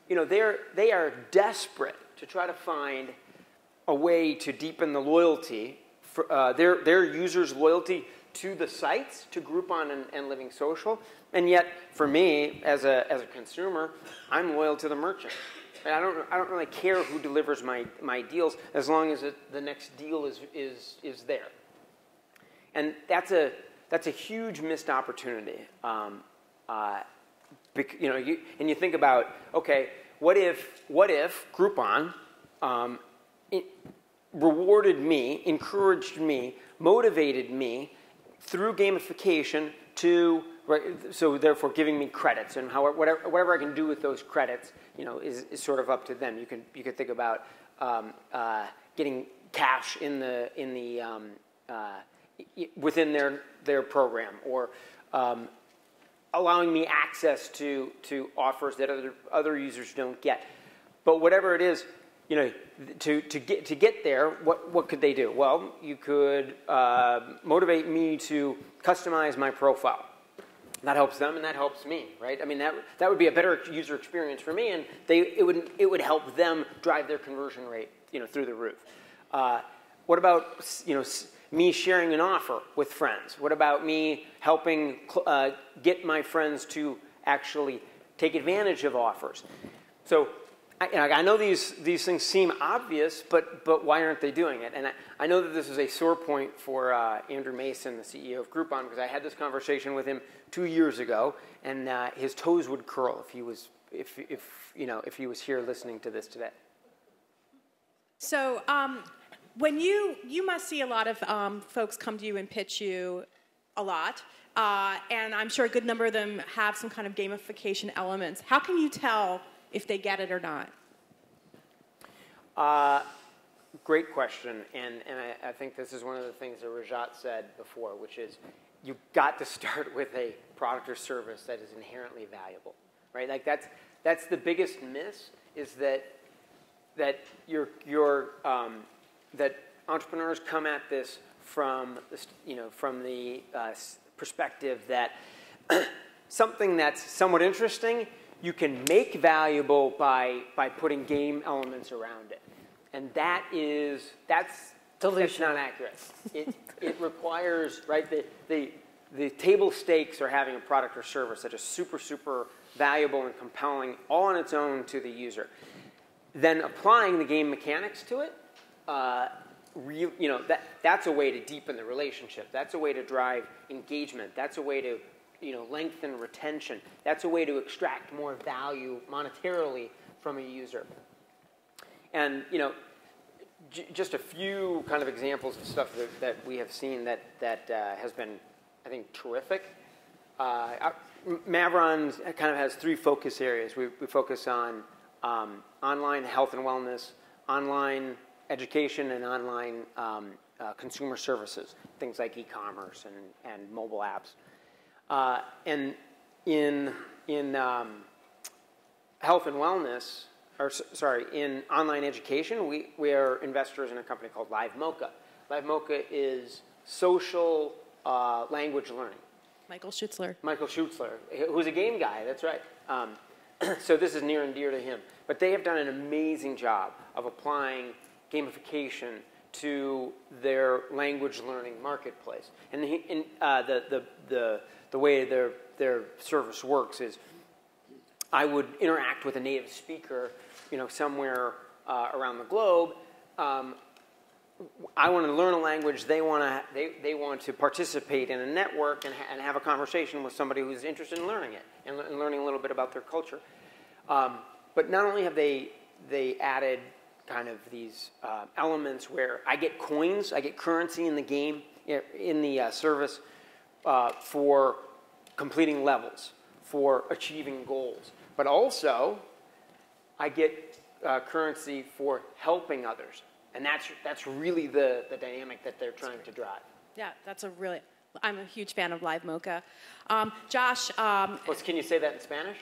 they are desperate to try to find a way to deepen the loyalty, for, their users' loyalty to the sites, to Groupon and Living Social. And yet, for me, as a consumer, I'm loyal to the merchant. And I don't really care who delivers my deals, as long as the next deal is there. And that's a huge missed opportunity. And you think about, okay, what if Groupon rewarded me, encouraged me, motivated me through gamification to, so therefore giving me credits, and whatever I can do with those credits, is sort of up to them. You could think about getting cash within their program, or allowing me access to offers that other users don't get. But whatever it is, to get there, what could they do? Well, you could motivate me to customize my profile. That helps them, and that helps me, right? I mean, that would be a better user experience for me, and it would help them drive their conversion rate, through the roof. What about me sharing an offer with friends? What about me helping get my friends to actually take advantage of offers? So I know these things seem obvious, but why aren't they doing it? And I know that this is a sore point for Andrew Mason, the CEO of Groupon, because I had this conversation with him 2 years ago, and his toes would curl if he was here listening to this today. So when you must see a lot of folks come to you and pitch you a lot, and I'm sure a good number of them have some kind of gamification elements. How can you tell if they get it or not? Great question, and I think this is one of the things that Rajat said before, which is you've got to start with a product or service that is inherently valuable, right? Like that's the biggest miss, is that that entrepreneurs come at this from the perspective that something that's somewhat interesting you can make valuable by putting game elements around it, and that's not accurate. It requires, right, the the table stakes are having a product or service that is super, super valuable and compelling all on its own to the user. Then applying the game mechanics to it, that's a way to deepen the relationship. That's a way to drive engagement. That's a way to lengthen retention. That's a way to extract more value monetarily from a user. And just a few kind of examples of stuff that we have seen that has been, I think, terrific. Maveron kind of has 3 focus areas. We focus on online health and wellness, online education, and online consumer services, things like e-commerce and mobile apps. And in health and wellness, in online education, we are investors in a company called LiveMocha. LiveMocha is social language learning. Michael Schutzler, who's a game guy, that's right. So this is near and dear to him. But they have done an amazing job of applying gamification to their language learning marketplace. And the way their service works is I would interact with a native speaker, somewhere around the globe. I want to learn a language. They want to participate in a network and have a conversation with somebody who's interested in learning it and learning a little bit about their culture. But not only have they added kind of these elements where I get coins, I get currency in the game, in the service for completing levels, for achieving goals, but also I get currency for helping others. And that's really the dynamic that they're trying to drive. Yeah, I'm a huge fan of LiveMocha. Josh. Can you say that in Spanish?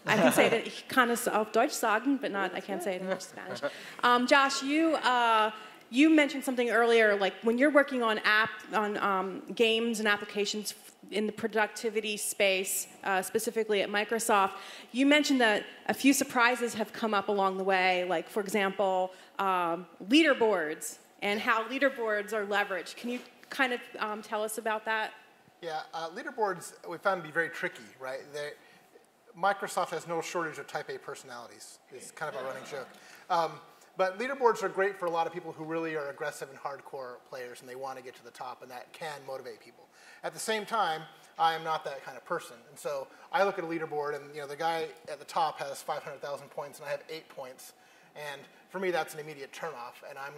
I can say that, ich kann es auf Deutsch sagen, but I can't say it in Spanish. Josh, you mentioned something earlier, like when you're working on games and applications in the productivity space, specifically at Microsoft, you mentioned that a few surprises have come up along the way, like, for example, leaderboards and how leaderboards are leveraged. Can you kind of tell us about that? Yeah, leaderboards we found to be very tricky, right? Microsoft has no shortage of type A personalities. It's kind of a running joke. But leaderboards are great for a lot of people who really are aggressive and hardcore players and they want to get to the top, and that can motivate people. At the same time, I am not that kind of person. And so I look at a leaderboard and the guy at the top has 500,000 points and I have 8 points. And for me, that's an immediate turnoff, and I'm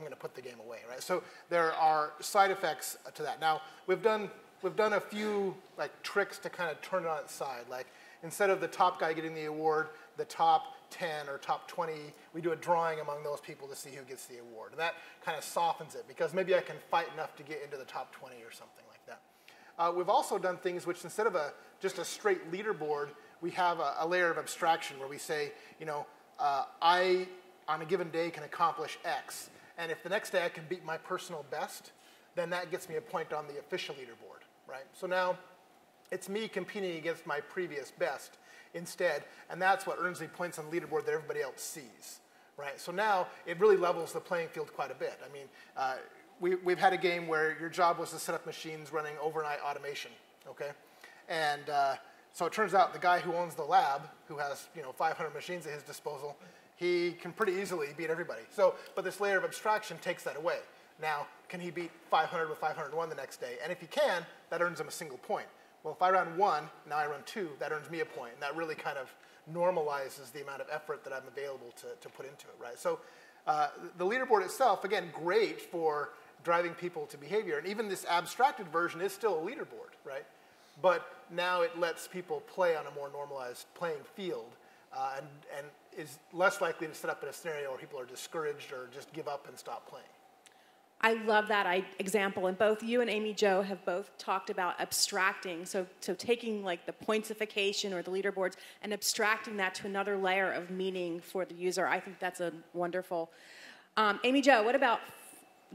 gonna put the game away, right? So there are side effects to that. Now we've done a few tricks to kind of turn it on its side. Like instead of the top guy getting the award, the top 10 or top 20, we do a drawing among those people to see who gets the award. And that kind of softens it because maybe I can fight enough to get into the top 20 or something like that. We've also done things which instead of just a straight leaderboard, we have a layer of abstraction where we say, I, on a given day, can accomplish X. And if the next day I can beat my personal best, then that gets me a point on the official leaderboard, right? So now it's me competing against my previous best instead, and that's what earns me points on the leaderboard that everybody else sees, right? So now it really levels the playing field quite a bit. I mean, we've had a game where your job was to set up machines running overnight automation, okay? And so it turns out the guy who owns the lab, who has 500 machines at his disposal, he can pretty easily beat everybody. So, but this layer of abstraction takes that away. Now, can he beat 500 with 501 the next day? And if he can, that earns him a single point. Well, if I run 1, now I run 2, that earns me a point. And that really kind of normalizes the amount of effort that I'm available to put into it, right? So the leaderboard itself, again, great for driving people to behavior. And even this abstracted version is still a leaderboard, right? But now it lets people play on a more normalized playing field and is less likely to set up in a scenario where people are discouraged or just give up and stop playing. I love that example, and both you and Amy Jo have both talked about abstracting, so taking like the pointsification or the leaderboards and abstracting that to another layer of meaning for the user. I think that's a wonderful. Amy Jo, what about,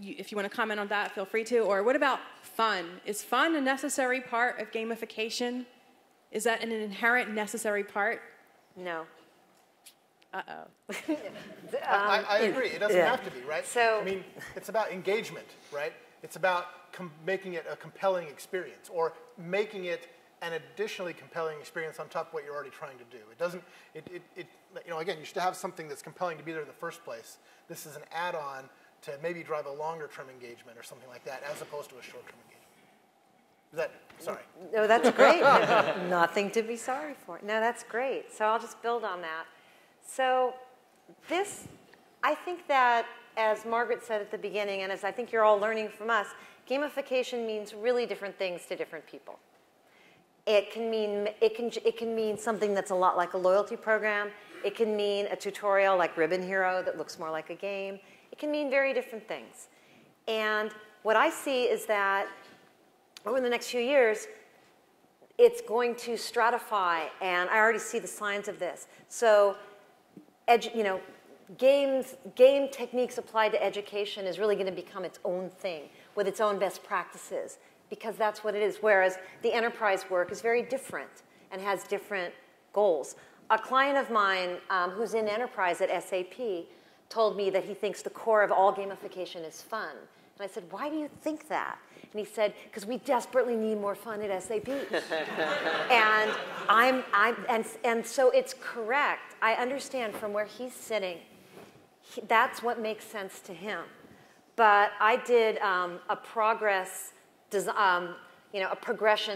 if you want to comment on that, feel free to, or what about fun? Is fun a necessary part of gamification? Is that an inherent necessary part? No. Uh-oh. I agree. It doesn't have to be, right? So, I mean, it's about engagement, right? It's about making it a compelling experience, or making it an additionally compelling experience on top of what you're already trying to do. It doesn't, you know, again, you should have something that's compelling to be there in the first place. This is an add-on to maybe drive a longer-term engagement or something like that, as opposed to a short-term engagement. Is that, sorry. No, that's great. Nothing to be sorry for. No, that's great. So I'll just build on that. So this, I think that, as Margaret said at the beginning, and as I think you're all learning from us, gamification means really different things to different people. It can mean something that's a lot like a loyalty program. It can mean a tutorial like Ribbon Hero that looks more like a game. It can mean very different things. And what I see is that over the next few years, it's going to stratify, and I already see the signs of this. So, you know, game techniques applied to education is really going to become its own thing with its own best practices, because that's what it is, whereas the enterprise work is very different and has different goals. A client of mine who's in enterprise at SAP told me that he thinks the core of all gamification is fun. And I said, why do you think that? And he said, because we desperately need more fun at SAP. And so it's correct. I understand from where he's sitting, that's what makes sense to him. But I did a progression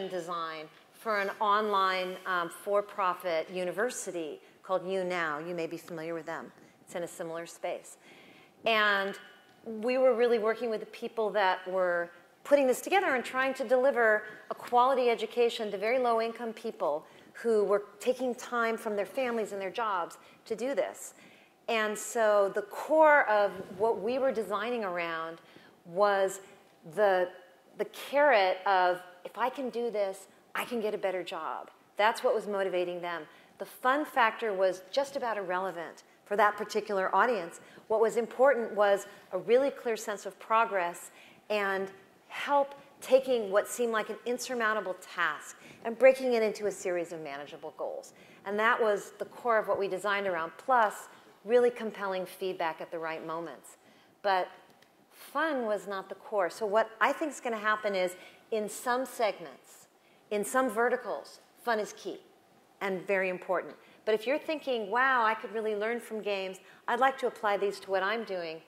design for an online for-profit university called YouNow. You may be familiar with them. It's in a similar space. And we were really working with the people that were putting this together and trying to deliver a quality education to very low-income people who were taking time from their families and their jobs to do this. And so the core of what we were designing around was the carrot of, if I can do this, I can get a better job. That's what was motivating them. The fun factor was just about irrelevant for that particular audience. What was important was a really clear sense of progress and help taking what seemed like an insurmountable task and breaking it into a series of manageable goals. And that was the core of what we designed around, plus really compelling feedback at the right moments. But fun was not the core. So what I think is going to happen is, in some segments, in some verticals, fun is key and very important. But if you're thinking, wow, I could really learn from games, I'd like to apply these to what I'm doing,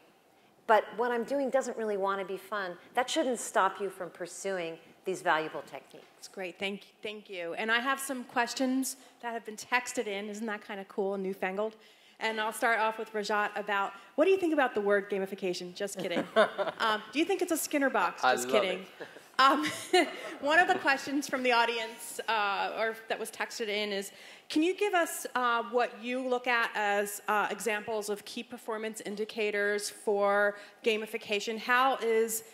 but what I'm doing doesn't really want to be fun, that shouldn't stop you from pursuing these valuable techniques. That's great. Thank you. And I have some questions that have been texted in. Isn't that kind of cool and newfangled? And I'll start off with Rajat about, what do you think about the word gamification? Just kidding. Do you think it's a Skinner box? Just kidding. One of the questions from the audience, or that was texted in, is, can you give us what you look at as examples of key performance indicators for gamification? How is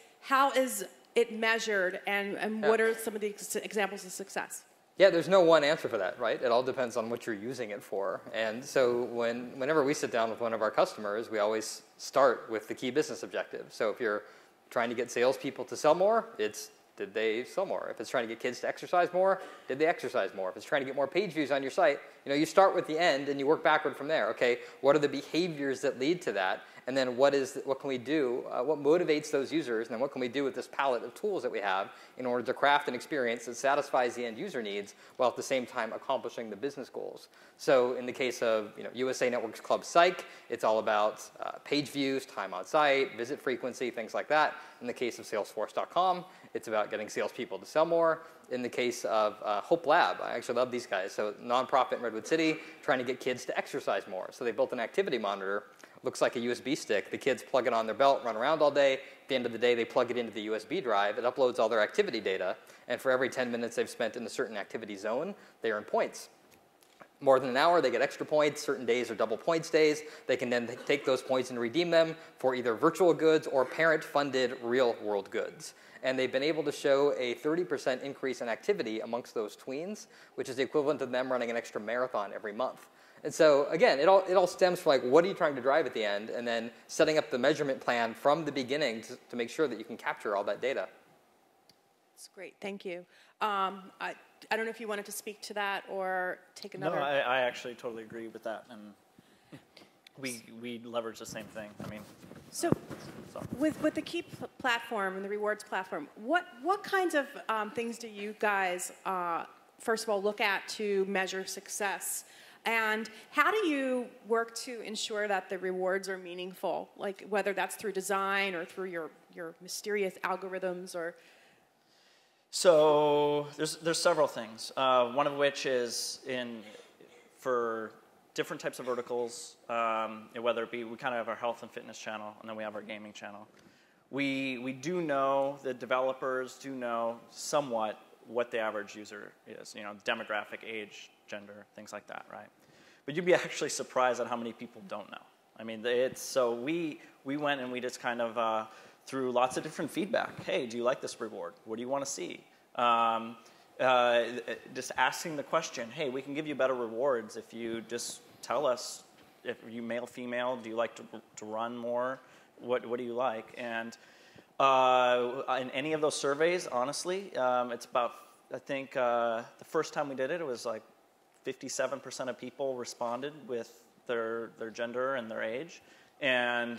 it measured, and what are some of the examples of success? Yeah, there's no one answer for that, right? It all depends on what you're using it for. And so whenever we sit down with one of our customers, we always start with the key business objective. So if you're trying to get salespeople to sell more, it's, did they sell more? If it's trying to get kids to exercise more, did they exercise more? If it's trying to get more page views on your site, you know, you start with the end and you work backward from there. Okay, what are the behaviors that lead to that? And then what can we do? What motivates those users? And then what can we do with this palette of tools that we have in order to craft an experience that satisfies the end user needs while at the same time accomplishing the business goals? So in the case of USA Network's Club Psych, it's all about page views, time on site, visit frequency, things like that. In the case of Salesforce.com, it's about getting salespeople to sell more. In the case of Hope Lab, I actually love these guys. So nonprofit in Redwood City, trying to get kids to exercise more. So they built an activity monitor. Looks like a USB stick. The kids plug it on their belt, run around all day. At the end of the day, they plug it into the USB drive. It uploads all their activity data. And for every 10 minutes they've spent in a certain activity zone, they earn points. More than an hour, they get extra points. Certain days are double points days. They can then take those points and redeem them for either virtual goods or parent-funded real-world goods. And they've been able to show a 30% increase in activity amongst those tweens, which is the equivalent of them running an extra marathon every month. And so, again, it all stems from, like, what are you trying to drive at the end, and then setting up the measurement plan from the beginning to make sure that you can capture all that data. That's great. Thank you. I don't know if you wanted to speak to that or take another. No, I actually totally agree with that. And we leverage the same thing. I mean, so with the Kiip platform and the rewards platform, what kinds of things do you guys first of all look at to measure success? And how do you work to ensure that the rewards are meaningful? Like whether that's through design or through your mysterious algorithms or. So there's several things. One of which is for different types of verticals, whether it be, we kind of have our health and fitness channel, and then we have our gaming channel. We do know, the developers do know somewhat what the average user is, demographic, age, gender, things like that, right? But you'd be actually surprised at how many people don't know. I mean, so we went and we just kind of, through lots of different feedback. Hey, do you like this reward? What do you want to see? Just asking the question, hey, we can give you better rewards if you just tell us, if you male, female, do you like to run more? What do you like? And in any of those surveys, honestly, it's about, I think the first time we did it, it was like 57% of people responded with their gender and their age. And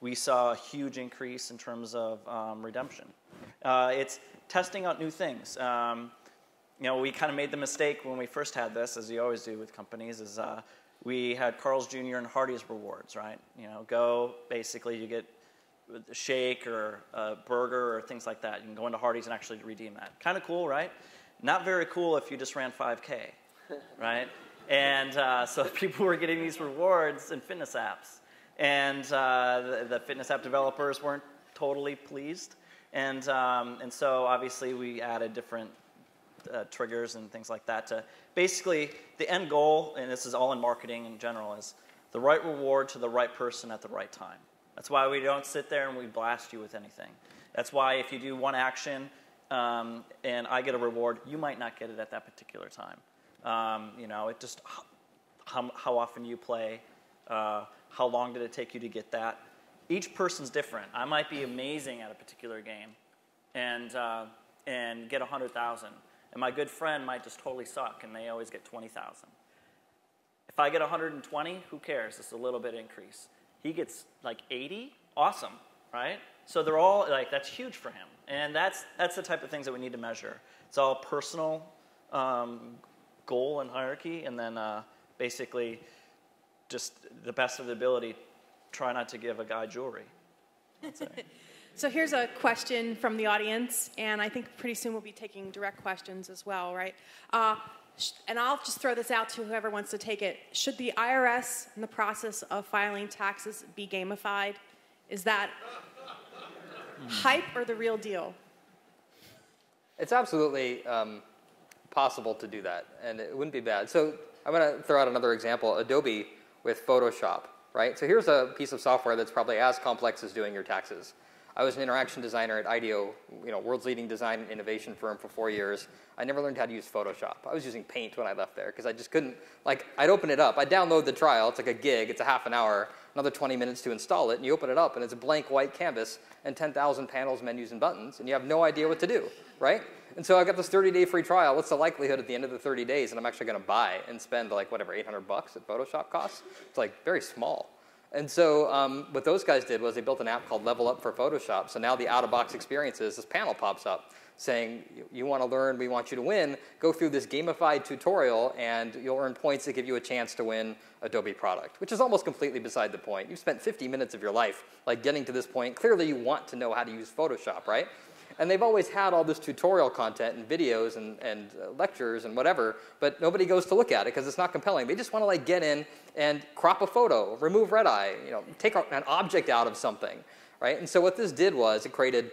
we saw a huge increase in terms of redemption. It's testing out new things. We kind of made the mistake when we first had this, as you always do with companies, is we had Carl's Jr. and Hardee's rewards, right? Basically you get a shake or a burger or things like that. You can go into Hardee's and actually redeem that. Kind of cool, right? Not very cool if you just ran 5K, right? And so people were getting these rewards in fitness apps. And the fitness app developers weren't totally pleased. And so obviously we added different triggers and things like that to basically the end goal, and this is all in marketing in general, is the right reward to the right person at the right time. That's why we don't sit there and we blast you with anything. That's why if you do one action and I get a reward, you might not get it at that particular time. It just how often you play, how long did it take you to get that? Each person's different. I might be amazing at a particular game and get 100,000. And my good friend might just totally suck and they always get 20,000. If I get 120, who cares? It's a little bit increase. He gets like 80, awesome, right? So they're all like, that's huge for him. And that's the type of things that we need to measure. It's all personal goal and hierarchy, and then basically just the best of the ability, try not to give a guy jewelry. That's it. So here's a question from the audience, and I think pretty soon we'll be taking direct questions as well, right? And I'll just throw this out to whoever wants to take it. Should the IRS in the process of filing taxes be gamified? Is that hype or the real deal? It's absolutely possible to do that, and it wouldn't be bad. So I'm going to throw out another example, Adobe with Photoshop, right? So here's a piece of software that's probably as complex as doing your taxes. I was an interaction designer at IDEO, world's leading design and innovation firm for 4 years. I never learned how to use Photoshop. I was using Paint when I left there because I just couldn't, I'd open it up. I'd download the trial. It's like a gig. It's a half an hour, another 20 minutes to install it. And you open it up, and it's a blank white canvas and 10,000 panels, menus, and buttons. And you have no idea what to do, right? And so I got this 30-day free trial. What's the likelihood at the end of the 30 days that I'm actually going to buy and spend whatever, $800 that Photoshop costs? It's very small. And so what those guys did was they built an app called Level Up for Photoshop. So now the out-of-box experience is this panel pops up saying, you want to learn, we want you to win, go through this gamified tutorial and you'll earn points that give you a chance to win Adobe product, which is almost completely beside the point. You've spent 50 minutes of your life getting to this point. Clearly you want to know how to use Photoshop, right? And they've always had all this tutorial content and videos and lectures and whatever, but nobody goes to look at it because it's not compelling. They just want to get in and crop a photo, remove red eye, take an object out of something, right? And so what this did was it created,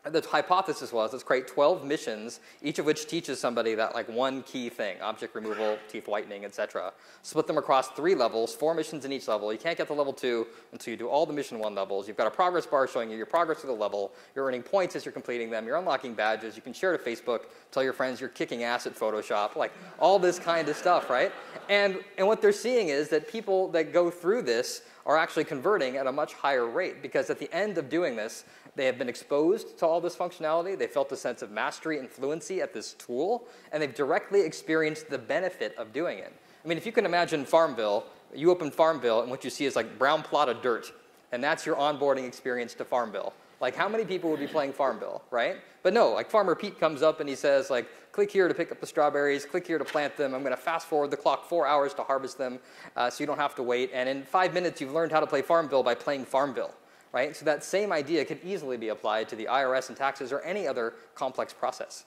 the hypothesis was let's create 12 missions, each of which teaches somebody that one key thing, object removal, teeth whitening, etc. Split them across 3 levels, 4 missions in each level. You can't get to level 2 until you do all the mission 1 levels. You've got a progress bar showing you your progress through the level. You're earning points as you're completing them. You're unlocking badges. You can share to Facebook, tell your friends you're kicking ass at Photoshop, all this kind of stuff, right? And what they're seeing is that people that go through this are actually converting at a much higher rate because at the end of doing this, they have been exposed to all this functionality. They felt a sense of mastery and fluency at this tool, and they've directly experienced the benefit of doing it. I mean, if you can imagine Farmville, You open Farmville, and what you see is like brown plot of dirt. And that's your onboarding experience to Farmville. Like, how many people would be playing Farmville, right? But no, like Farmer Pete comes up and he says, like, click here to pick up the strawberries, click here to plant them. I'm going to fast forward the clock 4 hours to harvest them so you don't have to wait. And in 5 minutes, you've learned how to play Farmville by playing Farmville, right? So that same idea could easily be applied to the IRS and taxes or any other complex process.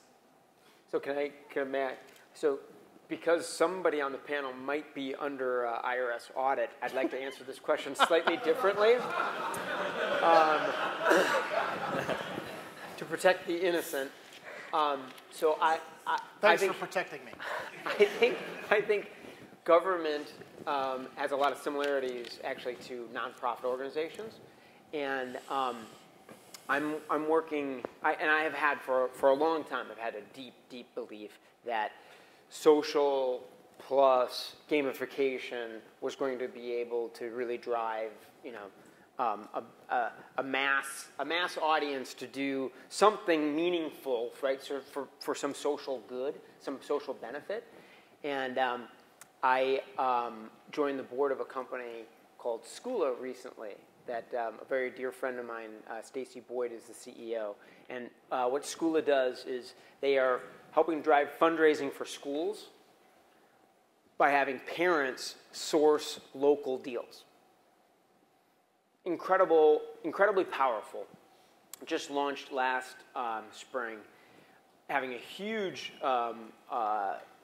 So Matt, so because somebody on the panel might be under IRS audit, I'd like to answer this question slightly differently. To protect the innocent. So Thanks for protecting me. I think government has a lot of similarities actually to nonprofit organizations, and I'm working, and I have had for a long time. I've had a deep belief that social plus gamification was going to be able to really drive, a mass audience to do something meaningful, right? So for some social good, some social benefit, and I joined the board of a company called Skoola recently. That a very dear friend of mine, Stacy Boyd, is the CEO. And what Skoola does is they are helping drive fundraising for schools by having parents source local deals. Incredibly powerful. Just launched last spring, having a huge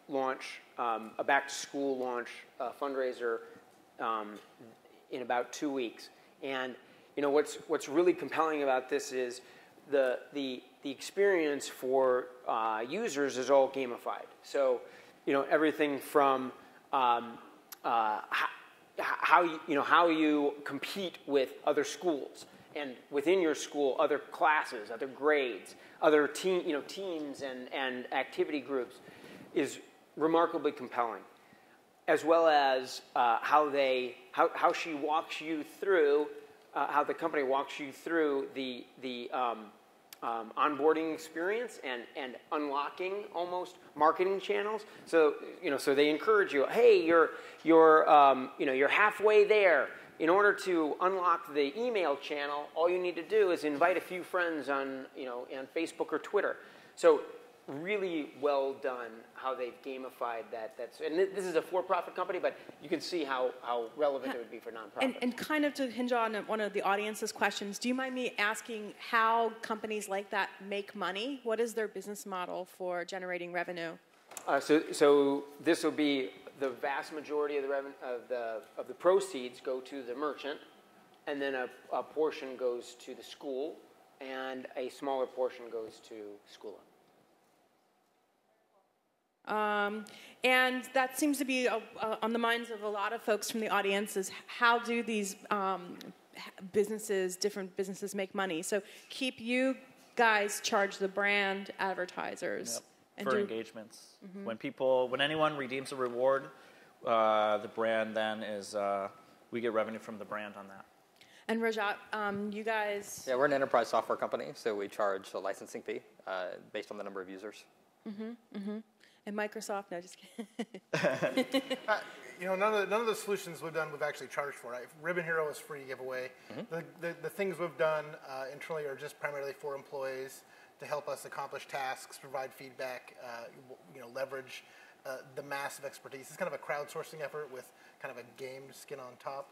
launch, a back-to-school launch fundraiser in about 2 weeks. And what's really compelling about this is the experience for users is all gamified. So everything from how you compete with other schools, and within your school other classes, other grades, other teams and activity groups is remarkably compelling. As well as how she walks you through, how the company walks you through the onboarding experience and unlocking almost marketing channels. So so they encourage you. Hey, you're halfway there. In order to unlock the email channel, all you need to do is invite a few friends on on Facebook or Twitter. So really well done how they've gamified that. And this is a for-profit company, but you can see how relevant it would be for nonprofits. And kind of to hinge on one of the audience's questions, do you mind me asking how companies like that make money? What is their business model for generating revenue? So this will be the vast majority of the revenue of the proceeds go to the merchant, and then a portion goes to the school, and a smaller portion goes to Skoola. And that seems to be on the minds of a lot of folks from the audience is how do these different businesses make money? So Kiip, you guys charge the brand advertisers. Yep. And for engagements. Mm-hmm. When anyone redeems a reward, the brand then is, we get revenue from the brand on that. And Rajat, you guys... Yeah, we're an enterprise software company, so we charge a licensing fee based on the number of users. And Microsoft, no, just kidding. None of the solutions we've done we've actually charged for. Right? Ribbon Hero is free giveaway. The things we've done internally are just primarily for employees to help us accomplish tasks, provide feedback, leverage the massive expertise. It's kind of a crowdsourcing effort with kind of a game skin on top.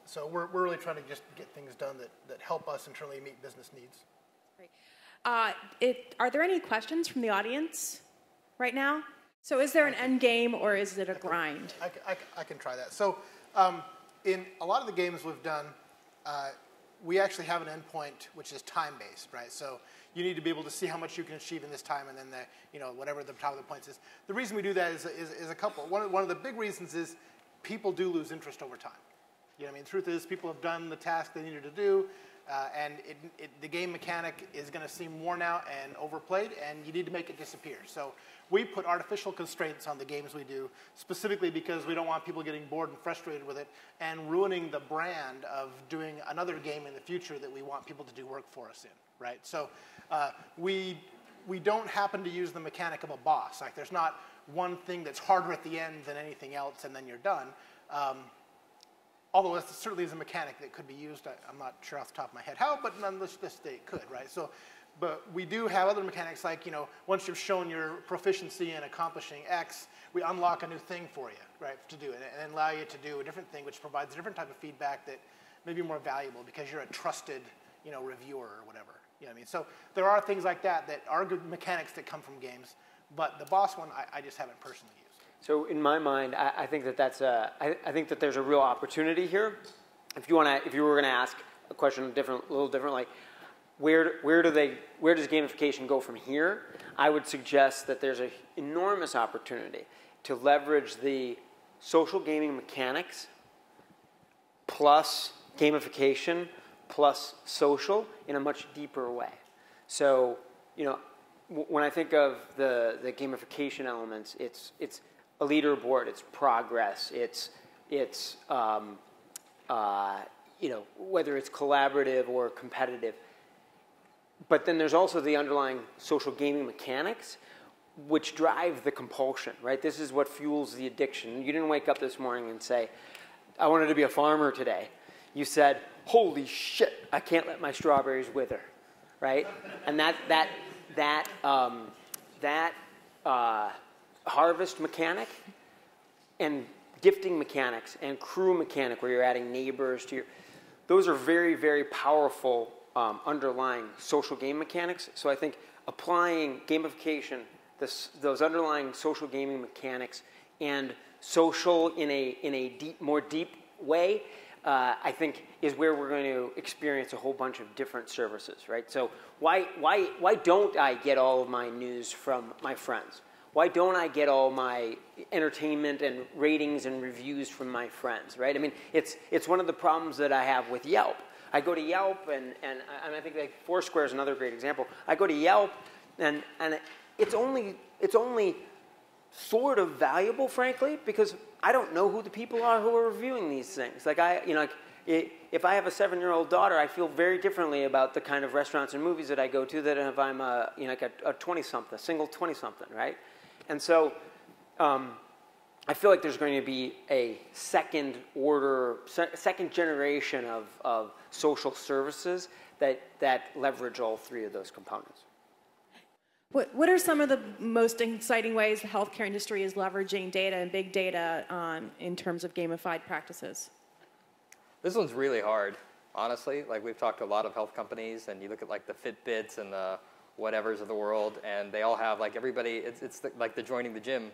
So we're really trying to just get things done that help us internally meet business needs. Great. Are there any questions from the audience right now? So is there an end game or is it a grind? I can try that. So in a lot of the games we've done, we actually have an endpoint which is time-based, right? So you need to be able to see how much you can achieve in this time, and then whatever the top of the points is. The reason we do that is a couple. One of the big reasons is people do lose interest over time. The truth is people have done the task they needed to do, and the game mechanic is going to seem worn out and overplayed, and you need to make it disappear. So we put artificial constraints on the games we do, specifically because we don't want people getting bored and frustrated with it and ruining the brand of doing another game in the future that we want people to do work for us in, right? So we don't happen to use the mechanic of a boss. Like there's not one thing that's harder at the end than anything else, and then you're done. Although it certainly is a mechanic that could be used. I'm not sure off the top of my head how, but nonetheless, it could, right? So, but we do have other mechanics like, once you've shown your proficiency in accomplishing X, we unlock a new thing for you, right, to do it, and allow you to do a different thing, which provides a different type of feedback that may be more valuable because you're a trusted, reviewer or whatever. You know what I mean? So there are things like that that are good mechanics that come from games, but the boss one, I just haven't personally used. So in my mind, I think that I think that there's a real opportunity here. If you were going to ask a question a little differently, where does gamification go from here? I would suggest that there's an enormous opportunity to leverage the social gaming mechanics plus gamification plus social in a much deeper way. So, when I think of the gamification elements, it's a leaderboard, it's progress, it's whether it's collaborative or competitive. But then there's also the underlying social gaming mechanics, which drive the compulsion, right? This is what fuels the addiction. You didn't wake up this morning and say, I wanted to be a farmer today. You said, holy shit, I can't let my strawberries wither, right? And that harvest mechanic and gifting mechanics and crew mechanic where you're adding neighbors to those are very, very powerful underlying social game mechanics. So I think applying gamification, those underlying social gaming mechanics and social in a more deep way, I think is where we're going to experience a whole bunch of different services, right? So why don't I get all of my news from my friends? Why don't I get all my entertainment and ratings and reviews from my friends, right? I mean, it's one of the problems that I have with Yelp. I go to Yelp, and I think like Foursquare is another great example. I go to Yelp, and it's only sort of valuable, frankly, because I don't know who the people are who are reviewing these things. Like if I have a 7-year-old daughter, I feel very differently about the kind of restaurants and movies that I go to than if I'm a 20-something, single 20-something, right? And so I feel like there's going to be a second generation of social services that leverage all three of those components. What are some of the most exciting ways the healthcare industry is leveraging data and big data in terms of gamified practices? This one's really hard, honestly. Like, we've talked to a lot of health companies, and you look at like the Fitbits and the whatevers of the world, and they all have like everybody. Like the joining the gym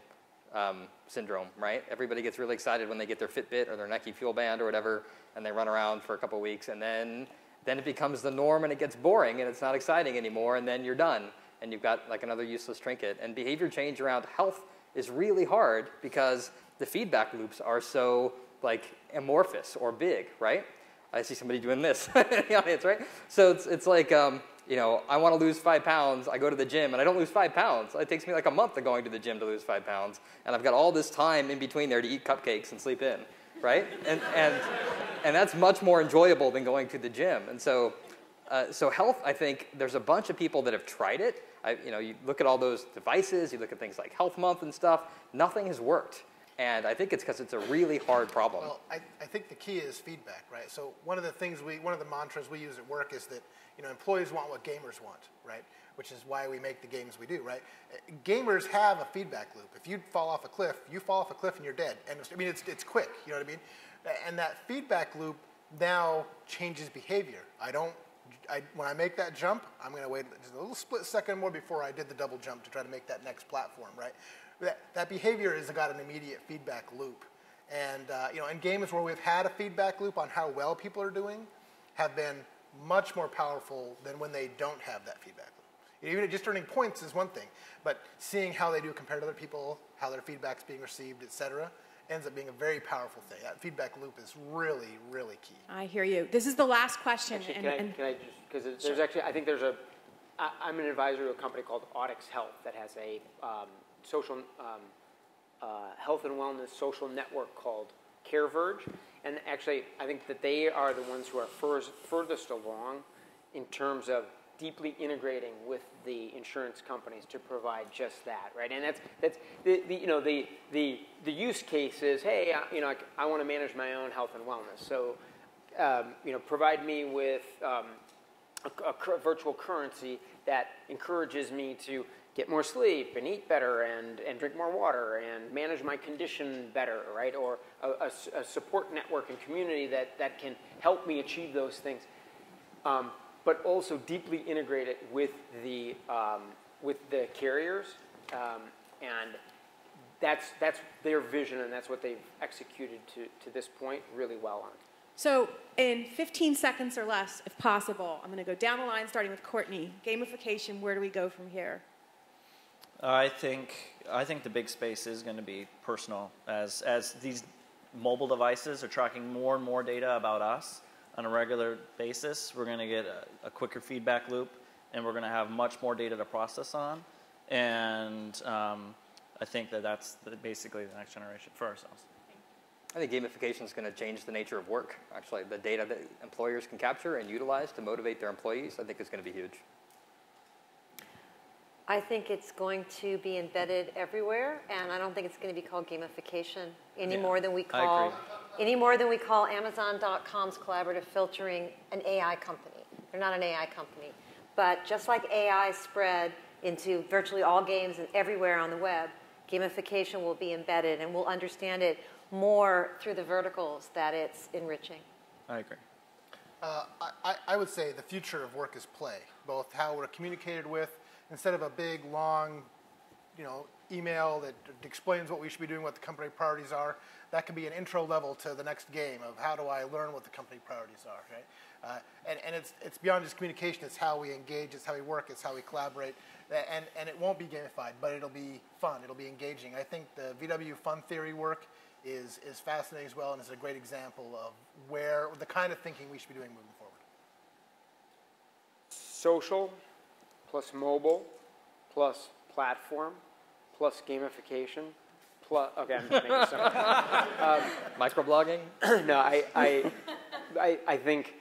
syndrome, right? Everybody gets really excited when they get their Fitbit or their Nike Fuel Band or whatever, and they run around for a couple weeks, and then it becomes the norm, and it gets boring, and it's not exciting anymore, and then you're done, and you've got like another useless trinket. And behavior change around health is really hard because the feedback loops are so like amorphous or big, right? I see somebody doing this in the audience, right? So it's like, I want to lose 5 pounds. I go to the gym, and I don't lose 5 pounds. It takes me like a month of going to the gym to lose 5 pounds, and I've got all this time in between there to eat cupcakes and sleep in, right? And that's much more enjoyable than going to the gym. And so health, I think there's a bunch of people that have tried it. You look at all those devices, you look at things like Health Month and stuff, nothing has worked. And I think it's because it's a really hard problem. Well, I think the key is feedback, right? So one of the mantras we use at work is that, employees want what gamers want, right? Which is why we make the games we do, right? Gamers have a feedback loop. If you fall off a cliff, and you're dead. And it's quick, you know what I mean? And that feedback loop now changes behavior. When I make that jump, I'm going to wait just a little split second more before I did the double jump to try to make that next platform, right? That behavior has got an immediate feedback loop. And, and games where we've had a feedback loop on how well people are doing have been much more powerful than when they don't have that feedback loop. Even just earning points is one thing, but seeing how they do compared to other people, how their feedback's being received, et cetera, ends up being a very powerful thing. That feedback loop is really, really key. I hear you. This is the last question. Actually, can I just, because there's actually, I think I'm an advisor to a company called Audix Health that has a social health and wellness social network called CareVerge. And actually, I think that they are the ones who are furthest along in terms of deeply integrating with the insurance companies to provide just that, right? And that's the use case is, hey, I want to manage my own health and wellness. So, provide me with a virtual currency that encourages me to get more sleep and eat better and drink more water and manage my condition better, right? Or a support network and community that can help me achieve those things. But also deeply integrate it with the carriers, and that's their vision, and that's what they've executed to this point really well on. So in 15 seconds or less, if possible, I'm going to go down the line, starting with Courtney. Gamification, where do we go from here? I think the big space is going to be personal. As these mobile devices are tracking more and more data about us on a regular basis, we're going to get a quicker feedback loop, and we're going to have much more data to process on. And I think that's basically the next generation for ourselves. I think gamification is going to change the nature of work. Actually, the data that employers can capture and utilize to motivate their employees, I think is going to be huge. I think it's going to be embedded everywhere, and I don't think it's going to be called gamification any more than we call Amazon.com's collaborative filtering an AI company. They're not an AI company. But just like AI spread into virtually all games and everywhere on the web, gamification will be embedded, and we'll understand it more through the verticals that it's enriching. I agree. I would say the future of work is play, both how we're communicated with. Instead of a big, long, email that explains what we should be doing, what the company priorities are, that could be an intro level to the next game of how do I learn what the company priorities are, right? And it's beyond just communication. It's how we engage. It's how we work. It's how we collaborate. And it won't be gamified, but it'll be fun. It'll be engaging. I think the VW fun theory work is fascinating as well, and is a great example of where the kind of thinking we should be doing moving forward. Social plus mobile plus platform plus gamification plus, okay, I'm just making some. Microblogging? No, I think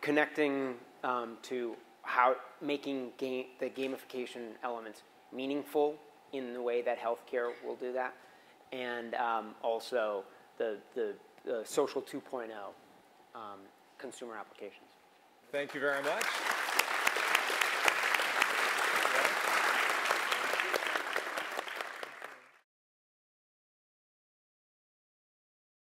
connecting to how making the gamification elements meaningful in the way that healthcare will do that, and also the social 2.0 consumer applications. Thank you very much.